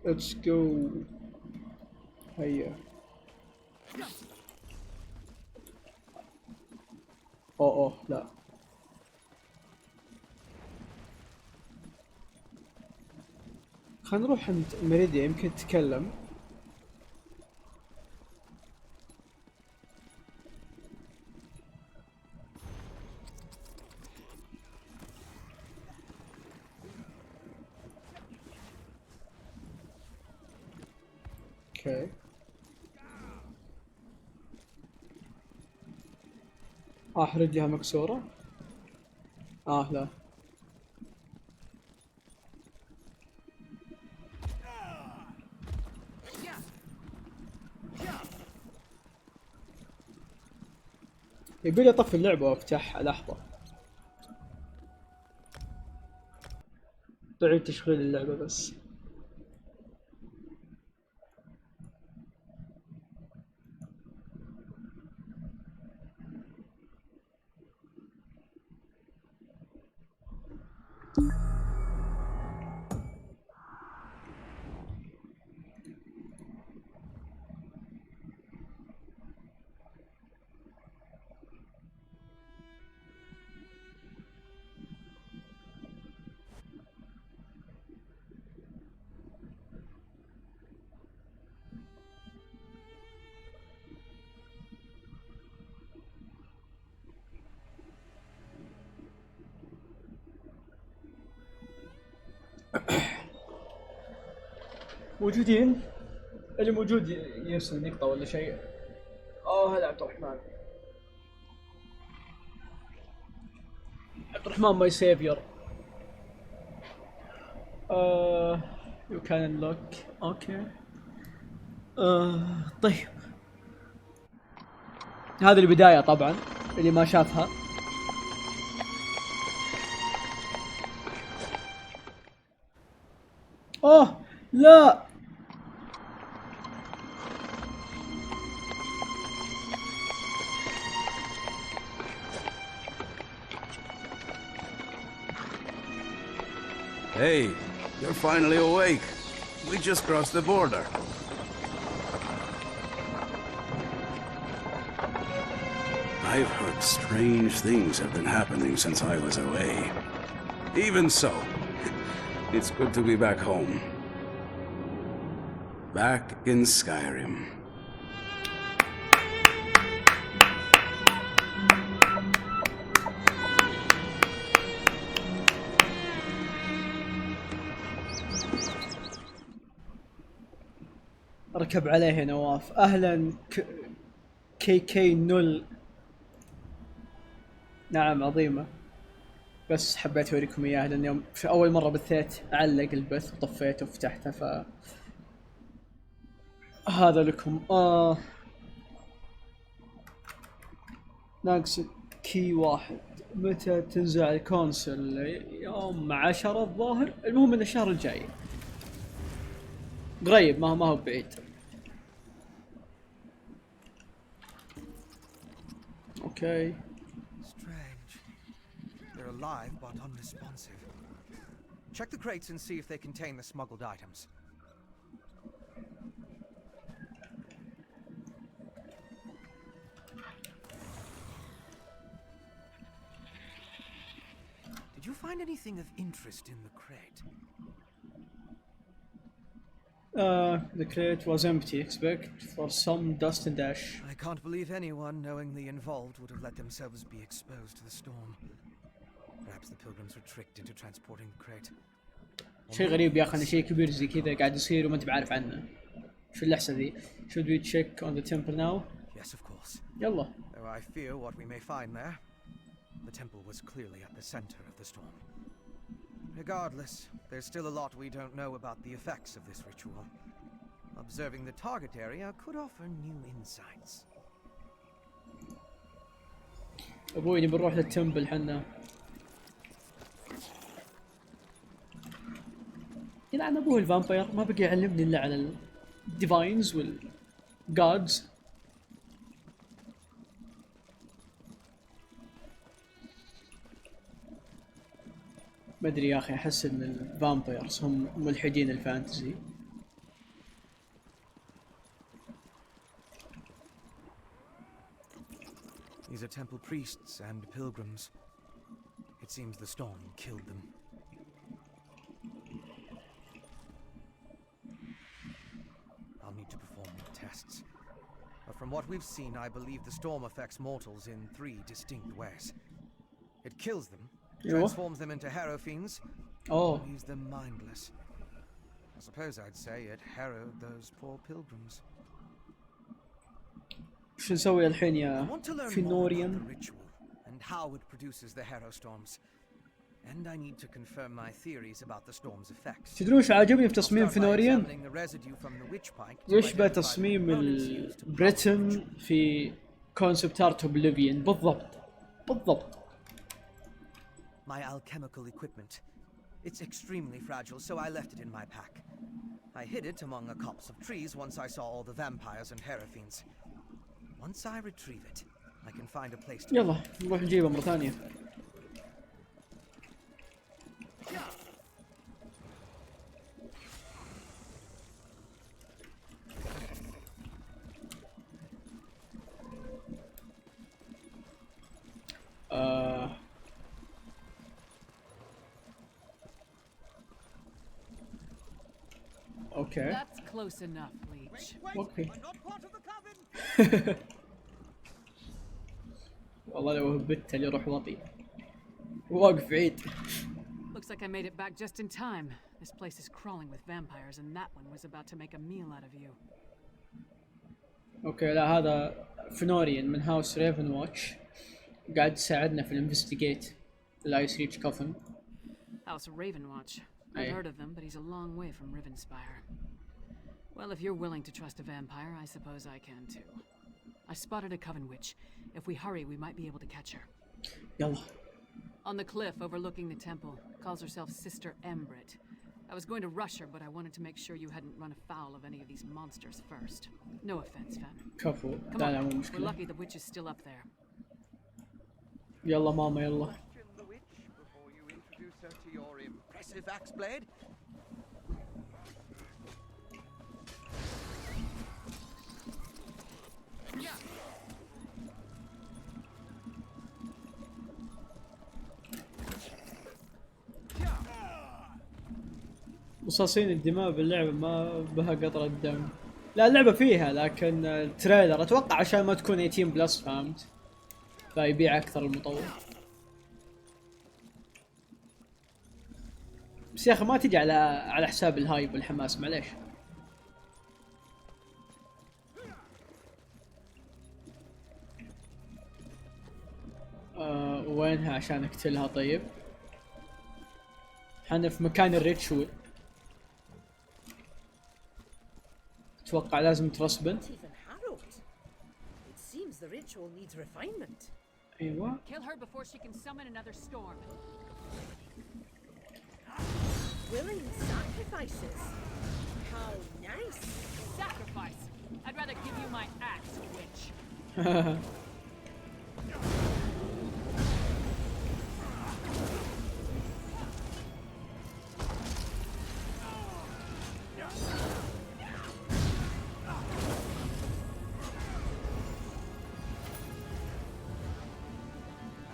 Let's go. هيا. اوه لا. خلينا نروح عند ميريديا يمكن تتكلم. اوكي. رجلها مكسورة. لا. يبيلي اطفي اللعبة وافتحها لحظة. تعيد تشغيل اللعبة بس. موجودين؟ اللي موجود يرسل نقطة ولا شيء. هلا عبد الرحمن. عبد الرحمن ماي سيفيور. يو كان لوك. اوكي. طيب. هذه البداية طبعا اللي ما شافها. لا. Hey, you're finally awake. We just crossed the border. I've heard strange things have been happening since I was away. Even so, it's good to be back home. Back in Skyrim. ركب عليه نواف. اهلا كي نول. نعم عظيمة. بس حبيت اوريكم اياها لان يوم في اول مرة بثيت اعلق البث وطفيته وفتحته ف هذا لكم. ناقص كي واحد. متى تنزل على الكونسل؟ يوم 10 الظاهر. المهم ان الشهر الجاي قريب، ما هو بعيد. اوكي. Strange. They're alive but unresponsive. Check the crates and see if they contain the smuggled items. Did you find anything of interest in the crate? The crate was empty. Expect for some dust and ash. I can't believe anyone knowingly involved would have let themselves be exposed to the storm. Perhaps the pilgrims were tricked into transporting the crate. شيء غريب يا اخي، شيء كبير زي كذا قاعد يصير وما انت بعارف عنه. شو اللحسة ذي؟ Should we check on the temple now? Yes, of course. يلا. Though I fear what we may find there. The temple was clearly at the center of the storm. Regardless, there's still a lot we don't know about the effects of this ritual. Observing the target area could offer new insights. ابوي نبي نروح للتمبل حنا. يلعن ابوه الفامبير، ما بقي يعلمني الا على الديفاينز والجادز. ما ادري يا اخي، احس ان الفامبيرز هم ملحدين الفانتزي. These are temple priests and pilgrims. It seems the storm killed them. I'll need to perform more tests. But from what we've seen, I believe the storm affects mortals in 3 distinct ways. It kills them, transforms them into harrow fiends, leaves them mindless. I suppose I'd say it harrowed those poor pilgrims. شو نسوي الحين يا فينوريان؟ And how it produces the harrow storms. And I need to confirm my theories about the storm's effects. تدرون ايش عاجبني في تصميم فينوريان؟ يشبه تصميم البريتن في كونسبت ارت اوبليفيون بالضبط. My alchemical equipment. It's extremely fragile, so I left it in my pack. I hid it among a copse of trees once I saw all the vampires and harrow fiends. Once I retrieve it, I can find a place to... يلا نروح نجيبه مرة ثانية. اوكي That's close enough, Leech. اوكي. والله لو هبت اللي يروح وطي واقف بعيد. Looks like I made it back just in time. This place is crawling with vampires and that one was about to make a meal out of you. اوكي لا هذا فنوريان من هاوس ريفن واتش قاعد يساعدنا في الانفستيجيت الايس ريتش كوفن. House Ravenwatch. I've heard of them, but he's a long way from Rivenspire. Well, if you're willing to trust a vampire, I suppose I can too. I spotted a coven witch. If we hurry, we might be able to catch her. يلا. On the cliff overlooking the temple. Calls herself Sister Embrit. I was going to rush her, but I wanted to make sure you hadn't run afoul of any of these monsters first. No offense, fam. كفو. Come لا لا مو on, we're مشكلة. lucky the witch is still up there. يلا ماما يلا. The witch before you introduce her to your impressive axe blade. مصاصين الدماء باللعبة ما بها قطرة دم. لا اللعبة فيها لكن التريلر اتوقع عشان ما تكون 18 بلس فهمت. فيبيع اكثر المطور. بس يا اخي ما تجي على حساب الهايب والحماس معليش. وينها عشان اقتلها طيب؟ احنا في مكان الريتشول. اتوقع لازم ترسبن. ايوه. Kill her before she can summon another storm. Willing sacrifices. How nice. Sacrifice. I'd rather give you my axe, witch.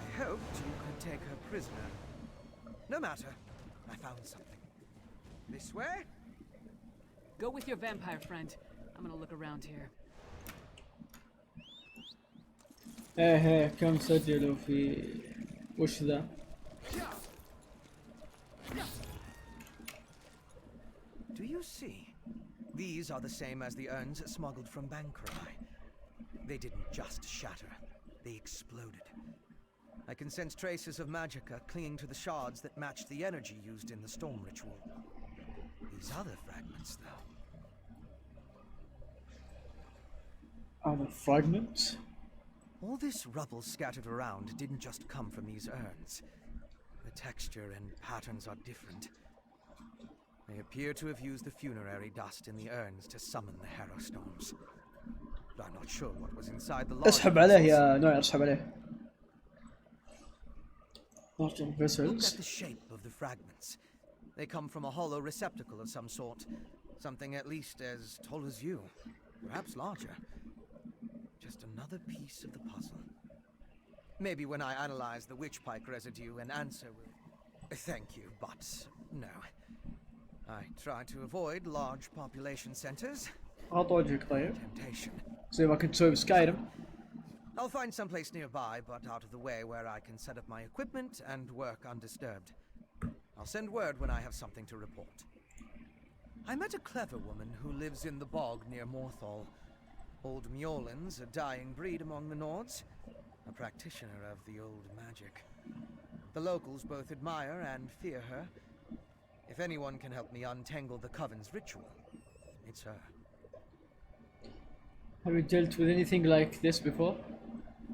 I hoped you could take her prisoner. No matter. I found something. This way? Go with your vampire friend. I'm gonna look around here. ايه كم سجلوا في وش ذا؟ Do you see? These are the same as the urns smuggled from Bankrai. They didn't just shatter, they exploded. I can sense traces of magicka clinging to the shards that match the energy used in the storm ritual. These other fragments, though. Other fragments? All this rubble scattered around didn't just come from these urns. The texture and patterns are different. They appear to have used the funerary dust in the urns to summon the harrow storms. But I'm not sure what was inside the large اسحب عليه يا نوير اسحب عليه. Look at the shape of the fragments. They come from a hollow receptacle of some sort. Something at least as tall as you. Perhaps larger. Just another piece of the puzzle. Maybe when I analyze the witchpike residue, an answer will... Thank you, but no. I try to avoid large population centers. غط وجهك طيب. Temptation. زي ما كنت تسوي بسكايرم. I'll find some place nearby, but out of the way where I can set up my equipment and work undisturbed. I'll send word when I have something to report. I met a clever woman who lives in the bog near Morthal. Old Mjolnir's a dying breed among the Nords, a practitioner of the old magic. The locals both admire and fear her. If anyone can help me untangle the Coven's ritual, it's her. Have you dealt with anything like this before?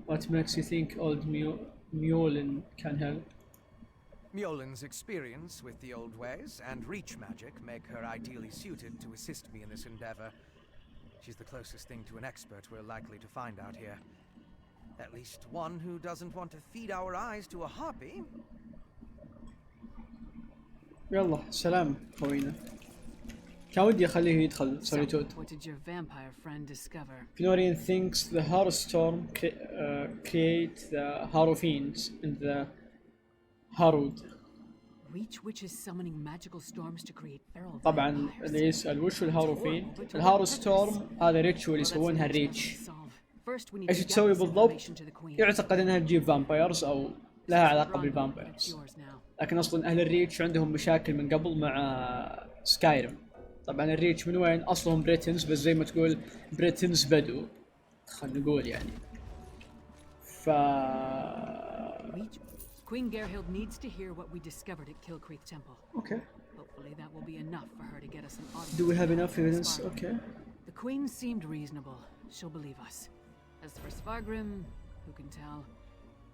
What makes you think old Mjolnir can help? Mjolnir's experience with the old ways and reach magic make her ideally suited to assist me in this endeavor. She's the closest thing to an expert we're likely to find out here. At least one who doesn't want to feed our eyes to a harpy. يلا سلام خوينا. كان ودي اخليه يدخل سوليتود. What did your vampire friend discover? Florian thinks the Harrow Storm create the Harrow Fiends and the Harrowed. Reach witches summoning magical storms to create feral طبعا vampires. اللي يسأل وش الهاروفين؟ الهارو ستورم هذا ريتشول يسوونها الريتش. ايش تسوي بالضبط؟ يعتقد انها تجيب فامبايرز او لها علاقة بالفامبايرز. لكن اصلا اهل الريتش عندهم مشاكل من قبل مع سكايرم. طبعا الريتش من وين؟ اصلهم بريتنز، بس زي ما تقول بريتنز بدو خلينا نقول يعني. ف Queen Gerhild needs to hear what we discovered at Kilcreath Temple. Okay. Hopefully that will be enough for her to get us an audience. Do we have enough evidence? Okay. The Queen seemed reasonable. She'll believe us. As for Svargrim, who can tell?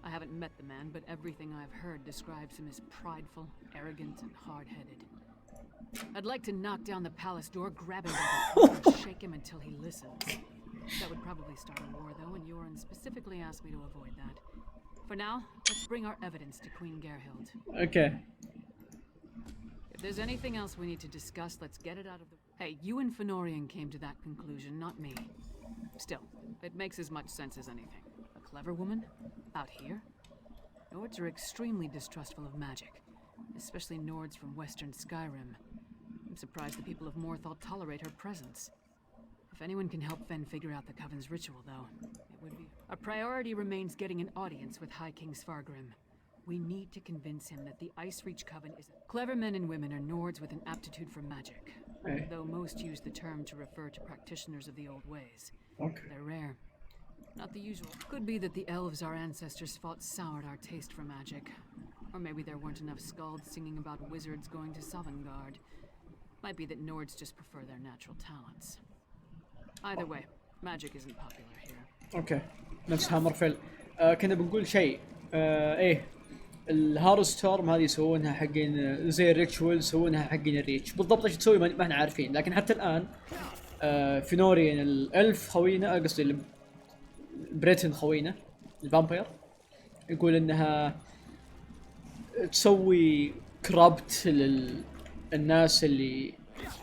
I haven't met the man, but everything I've heard describes him as prideful, arrogant, and hard-headed. I'd like to knock down the palace door, grab him by the throat, and shake him until he listens. That would probably start a war, though, and Yoren specifically asked me to avoid that. For now, let's bring our evidence to Queen Gerhild. Okay. If there's anything else we need to discuss, let's get it out of the... Hey, you and Fenorian came to that conclusion, not me. Still, it makes as much sense as anything. A clever woman? Out here? Nords are extremely distrustful of magic, especially Nords from Western Skyrim. I'm surprised the people of Morthal tolerate her presence. If anyone can help Fen figure out the Coven's ritual, though, it would be... Our priority remains getting an audience with High King Svargrim. We need to convince him that the Ice Reach Coven is... Clever men and women are Nords with an aptitude for magic, though most use the term to refer to practitioners of the old ways. Okay. They're rare. Not the usual. Could be that the elves our ancestors fought soured our taste for magic. Or maybe there weren't enough skalds singing about wizards going to Sovngarde. Might be that Nords just prefer their natural talents. Either way, magic isn't popular here. اوكي نفس هامرفيل. كنا بنقول شيء. ايه الهارو ستورم هذه يسوونها حقين زي الريتشوال، يسوونها حقين الريتش. بالضبط ايش تسوي ما احنا عارفين، لكن حتى الان فينوريان الالف خوينا، قصدي بريتن خوينا الفامبير، يقول انها تسوي كرابت للناس اللي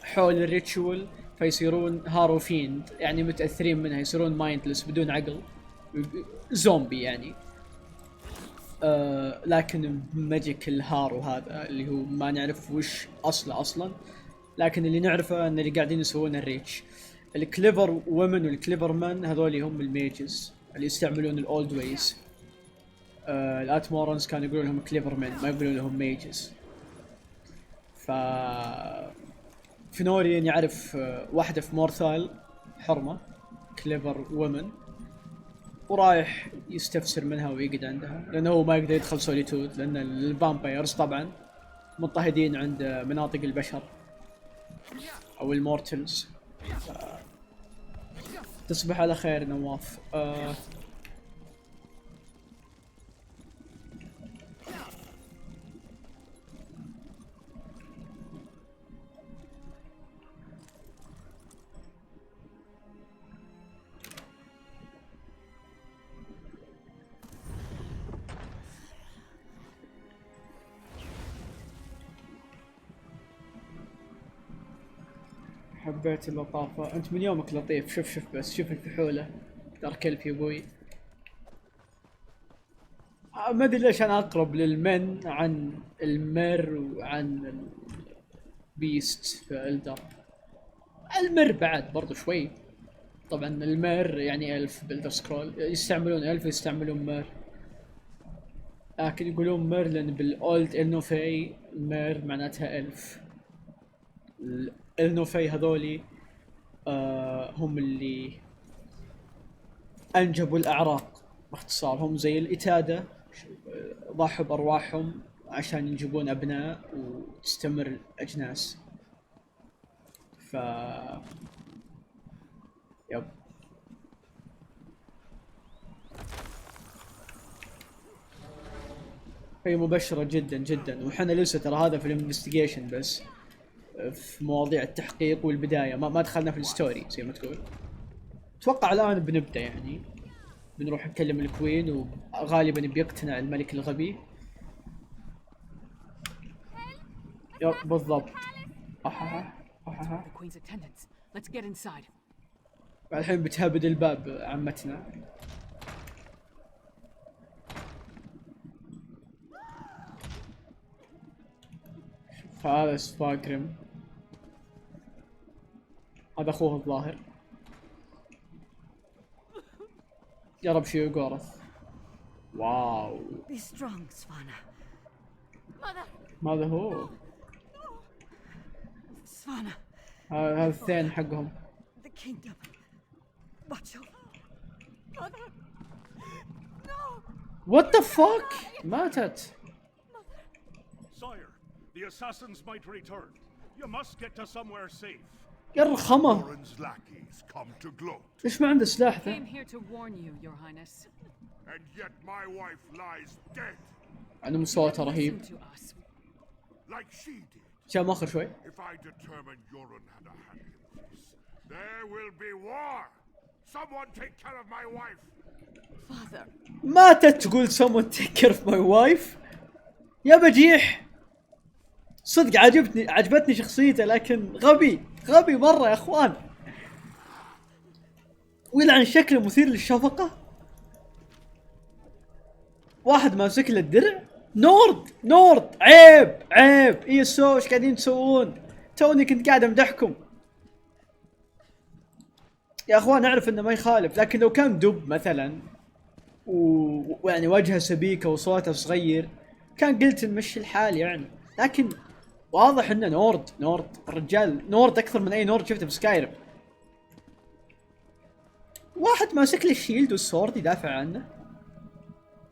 حول الريتشوال فيصيرون هارو فيند، يعني متأثرين منها، يصيرون مايندلس بدون عقل، زومبي يعني. لكن ماجيك الهارو هذا اللي هو ما نعرف وش اصله اصلا، لكن اللي نعرفه ان اللي قاعدين يسوونه الريتش. الكليفر وومن والكليفر مان هذول هم الميجز اللي يستعملون الاولد ويز. الاتمورنز كانوا يقولون لهم كليفر مان، ما يقولون لهم ميجز. ف فينوريان يعرف واحدة في مورثال حرمة كليفر وومن، ورايح يستفسر منها ويقعد عندها، لأنه هو ما يقدر يدخل سوليتود، لأن الفامبايرز طبعا مضطهدين عند مناطق البشر أو المورتلز. تصبح على خير نواف. حبيت اللطافة، انت من يومك لطيف. شوف بس شوف الفحولة، ترى كلب يا ابوي. ما ادري ليش انا اقرب للمن عن المر وعن البيست في الدر. المر بعد برضو شوي، طبعا المر يعني الف بالدر سكرول، يستعملون الف يستعملون مر، لكن يقولون مر لان بالاولد النوفي مر معناتها الف. النوفي هذولي هم اللي انجبوا الاعراق باختصار، هم زي الاتادة، ضحوا بارواحهم عشان ينجبون ابناء وتستمر الاجناس. ف يب هي مبشرة جدا جدا، وحنا لسه ترى هذا في الانفستيجيشن بس، في مواضيع التحقيق والبداية ما دخلنا في الستوري زي ما تقول. اتوقع الان بنبدأ يعني، بنروح نكلم الكوين وغالبا بيقتنع الملك الغبي. يب بالضبط. الحين بتهبد الباب عمتنا. فهذا سكايرم، هذا اخوه الظاهر. يا شيء يقورث. واو. Be strong, Svana. ماذا هو؟ Svana. هذا الثاني حقهم. The kingdom. Watch over. Mother. No. What the fuck؟ ماتت. Sire, the assassins might return. You must get to somewhere safe. يا الرخمة. Warren's lackeys come to gloat. ليش ما عنده سلاح ذا؟ Came here to warn you, Your Highness. And yet my wife lies dead. عنده صوته رهيب. Like she did. كان ماخر شوي. If I determine Yoren had a hand in this, there will be war. Someone take care of my wife. Father. ماتت تقول someone take care of my wife. يا بجيح. صدق عجبتني شخصيته، لكن غبي مرة يا اخوان. ويلعن شكله مثير للشفقة. واحد ماسك له الدرع. نورد عيب ESO ايش قاعدين تسوون؟ توني كنت قاعد امدحكم يا اخوان. اعرف انه ما يخالف، لكن لو كان دب مثلا ويعني وجهه سبيكه وصوته صغير كان قلت نمشي الحال يعني، لكن واضح انه نورد الرجال نورد اكثر من اي نورد شفته بسكايرم. واحد ماسك له الشيلد والسورد يدافع عنه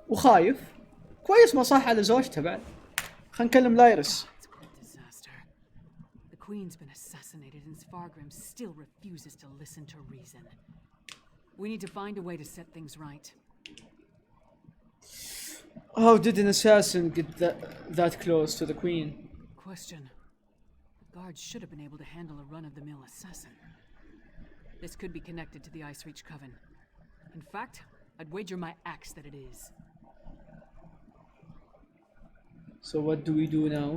وخايف. كويس ما صح على زوجته بعد. خلينا نكلم لايرس. The Queen's been assassinated and Svargrim still refuses to listen to reason. We need to find a way to set things right. How did an assassin get that close to the Queen? Question. Guards should have been able to handle a run-of-the-mill assassin. This could be connected to the Ice Reach Coven. In fact, I'd wager my axe that it is. So what do we do now?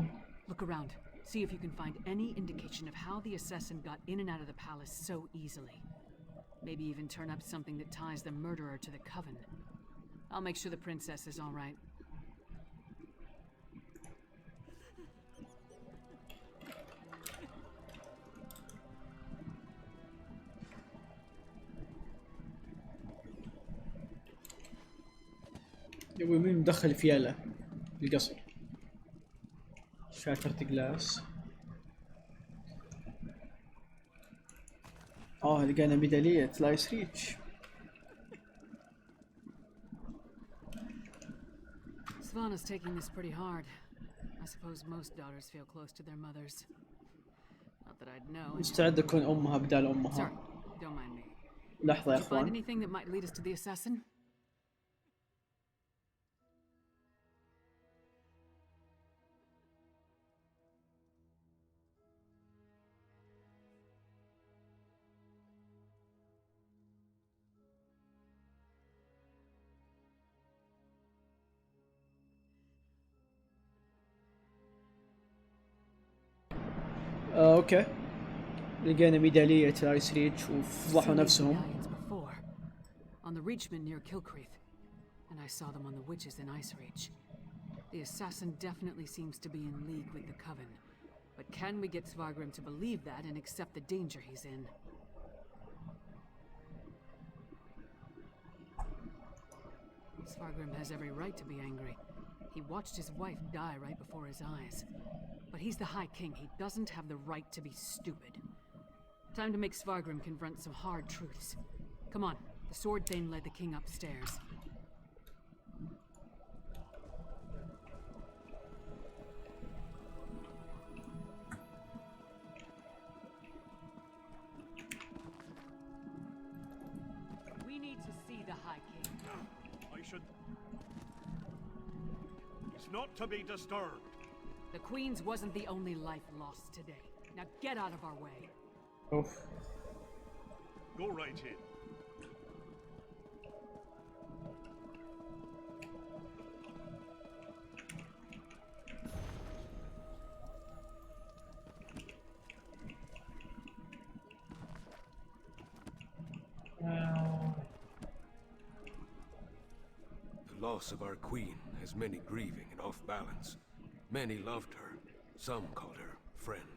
Look around. See if you can find any indication of how the assassin got in and out of the palace so easily. Maybe even turn up something that ties the murderer to the Coven. I'll make sure the princess is all right. يبغى مين مدخل فياله القصر؟ شاترت جلاس. لقينا ميدالية لايس ريتش. Svana's taking this pretty hard. I suppose most daughters feel close to their mothers. Not that I'd know. مستعد أكون أمها بدال أمها. Sorry, don't mind me. لحظة يا Did you find أخوان. anything that might lead us to the assassin? اوكي. لقينا ميدالية لايس ريتش وفضحوا نفسهم. On the Reachman near Kilcreath, and I saw them on the witches in Ice Reach. The assassin definitely seems to be in league with the Coven, but can we get Svargrim to believe that and accept the danger he's in? Svargrim has every right to be angry. He watched his wife die right before his eyes. But he's the High King. He doesn't have the right to be stupid. Time to make Svargrim confront some hard truths. Come on. The Sword Thane led the king upstairs. We need to see the High King. I should... He's not to be disturbed. The Queen's wasn't the only life lost today. Now get out of our way. Oof. Go right in. The loss of our queen has many grieving and off balance. Many loved her, Some called her friend.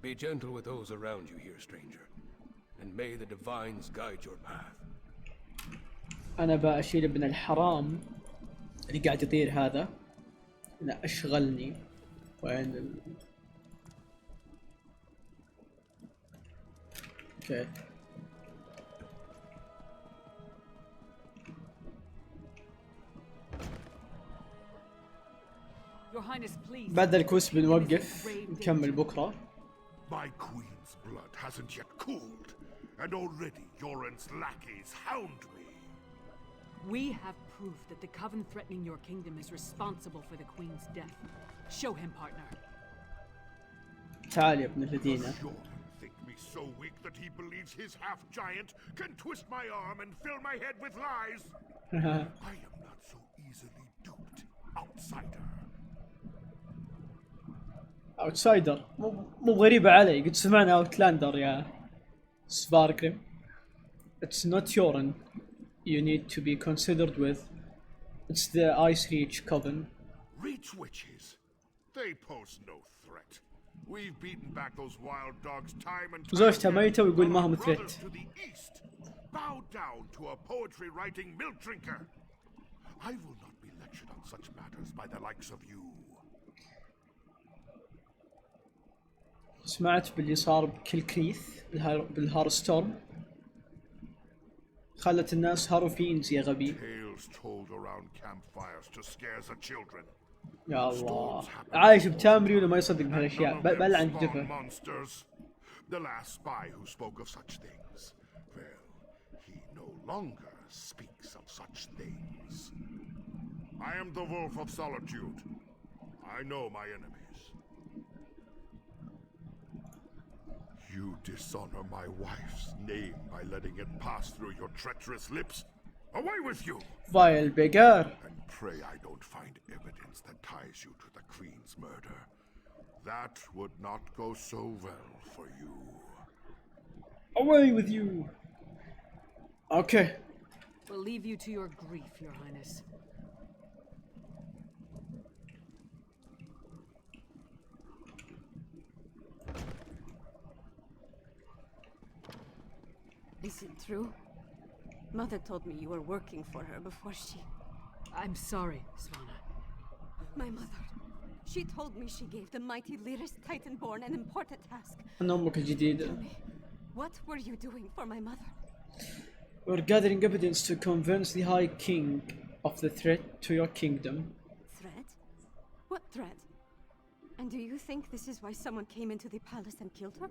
Be gentle with those around you here, stranger. And may the divines guide your path. انا بشيل ابن الحرام اللي قاعد يطير هذا. لا اشغلني. وين اوكي. Your Highness, please. بعد الكويس بنوقف نكمل بكره. My queen's blood hasn't yet cooled, and already Yoren's lackeys hound me. We have proof that the coven threatening your kingdom is responsible for the queen's death. Show him, partner. تعال يا ابن الذين. Does Yoren think me so weak that he believes his half-giant can twist my arm and fill my head with lies? I am not so easily duped, outsider. اوتسايدر مو غريبة علي، قد سمعنا اوتلاندر يا سباركريم. It's not Yoren you need to be considered with. It's the Ice Reach Coven. Reach witches? They pose no threat. We've beaten back those wild dogs time and time زوجته again. ميتة ويقول ما هم Our threat. brothers to the east bow down to a poetry-writing milk drinker. I will not be lectured on such matters by the likes of you. سمعت باللي صار بكل كريث بالهارستورم، خلت الناس هاروفينز يا غبي. Tales told around campfires to scare the children. يا الله عايش بتامري ولا ما يصدق بهالاشياء. بلعن جدفه. Monsters. The last spy who spoke of such things. Well, he no longer speaks of such things. I am the Wolf of Solitude. I know my enemies. You dishonor my wife's name by letting it pass through your treacherous lips. Away with you! Vile beggar. And pray I don't find evidence that ties you to the Queen's murder. That would not go so well for you. Away with you. Okay. We'll leave you to your grief, Your Highness. Is it true? Mother told me you were working for her before she... I'm sorry, Svanna. My mother. She told me she gave the mighty Lyris Titanborn an important task. أنا أمك الجديدة. Tell me, what were you doing for my mother? We're gathering evidence to convince the High King of the threat to your kingdom. Threat? What threat? And do you think this is why someone came into the palace and killed her?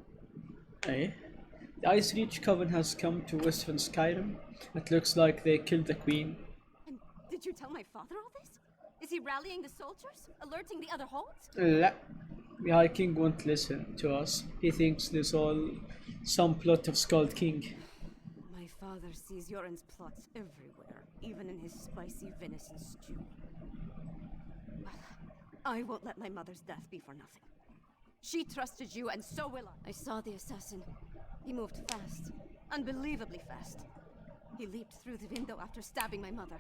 Eh? The Ice Reach Coven has come to Western Skyrim. It looks like they killed the queen. And did you tell my father all this? Is he rallying the soldiers? Alerting the other holds? لا. The High King won't listen to us. He thinks this all some plot of Skald King. My father sees Yoren's plots everywhere, even in his spicy venison stew. Well, I won't let my mother's death be for nothing. She trusted you, and so will I. I saw the assassin. He moved fast. Unbelievably fast. He leaped through the window after stabbing my mother.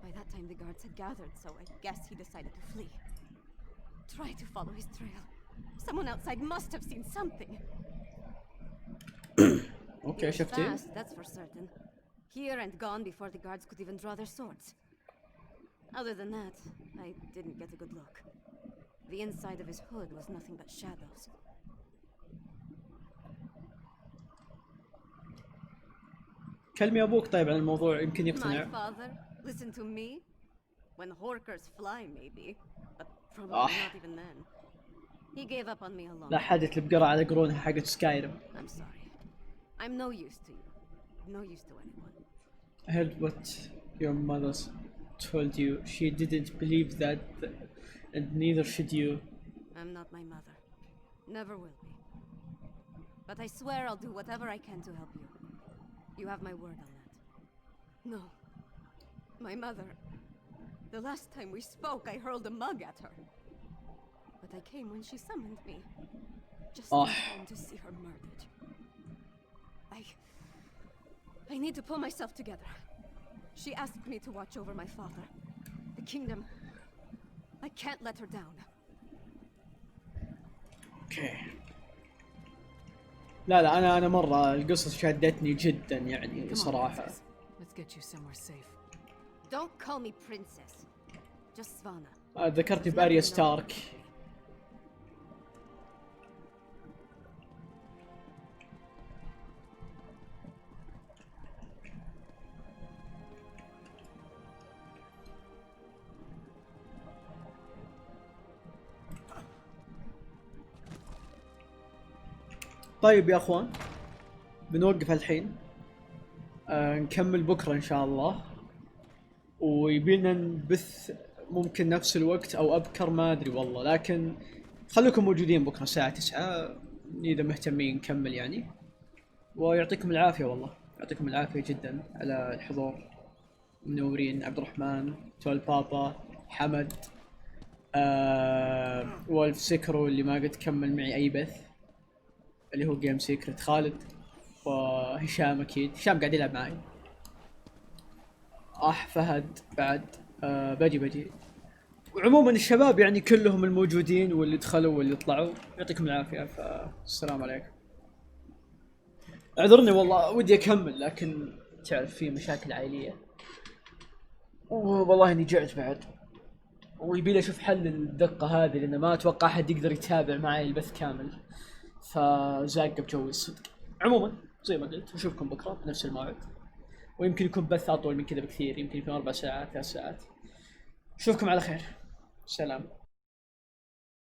By that time the guards had gathered, so I guess he decided to flee. Try to follow his trail. Someone outside must have seen something. Okay, He was شفتي؟ fast, that's for certain. Here and gone before the guards could even draw their swords. Other than that, I didn't get a good look. The inside of his hood was nothing but shadows. كلمي أبوك طيب عن الموضوع يمكن My يقتنع. father? Listen to me? When hawkers fly, maybe. But probably Ah. not even then. He gave up on me alone. لا حدث البقرة على قرونها حقت سكايرم. I'm sorry. I'm no use to you. No use to anyone. I heard what your mother told you. She didn't believe that, and neither should you. I'm not my mother. Never will be. But I swear I'll do whatever I can to help you. You have my word on that. No. My mother. The last time we spoke, I hurled a mug at her. But I came when she summoned me. Just in time to see her murdered. I need to pull myself together. She asked me to watch over my father. The kingdom. I can't let her down. اوكي. لا انا مره القصص شادتني جدا يعني صراحه. Let's get you somewhere safe. Don't call me princess. Just Svana. ذكرتني باريا ستارك. طيب يا اخوان بنوقف الحين. نكمل بكره ان شاء الله، ويبينا نبث ممكن نفس الوقت او ابكر ما ادري والله، لكن خليكم موجودين بكره الساعه 9 اذا مهتمين نكمل يعني. ويعطيكم العافيه والله، يعطيكم العافيه جدا على الحضور. منورين عبد الرحمن، تول بابا، حمد، وولف سكرو اللي ما قد كمل معي اي بث اللي هو جيم سيكرت، خالد، وهشام اكيد، هشام قاعد يلعب معي، فهد بعد، بجي. وعموما الشباب يعني كلهم الموجودين واللي دخلوا واللي طلعوا يعطيكم العافيه. فالسلام عليكم. اعذرني والله ودي اكمل لكن تعرف في مشاكل عائليه، والله اني جعت بعد، ويبي لي اشوف حل للدقه هذه لان ما اتوقع احد يقدر يتابع معي البث كامل، فزاق بجوي الصدق. عموما زي ما قلت نشوفكم بكره بنفس الموعد، ويمكن يكون بث اطول من كذا بكثير، يمكن يكون 4 ساعات 3 ساعات. اشوفكم على خير، سلام.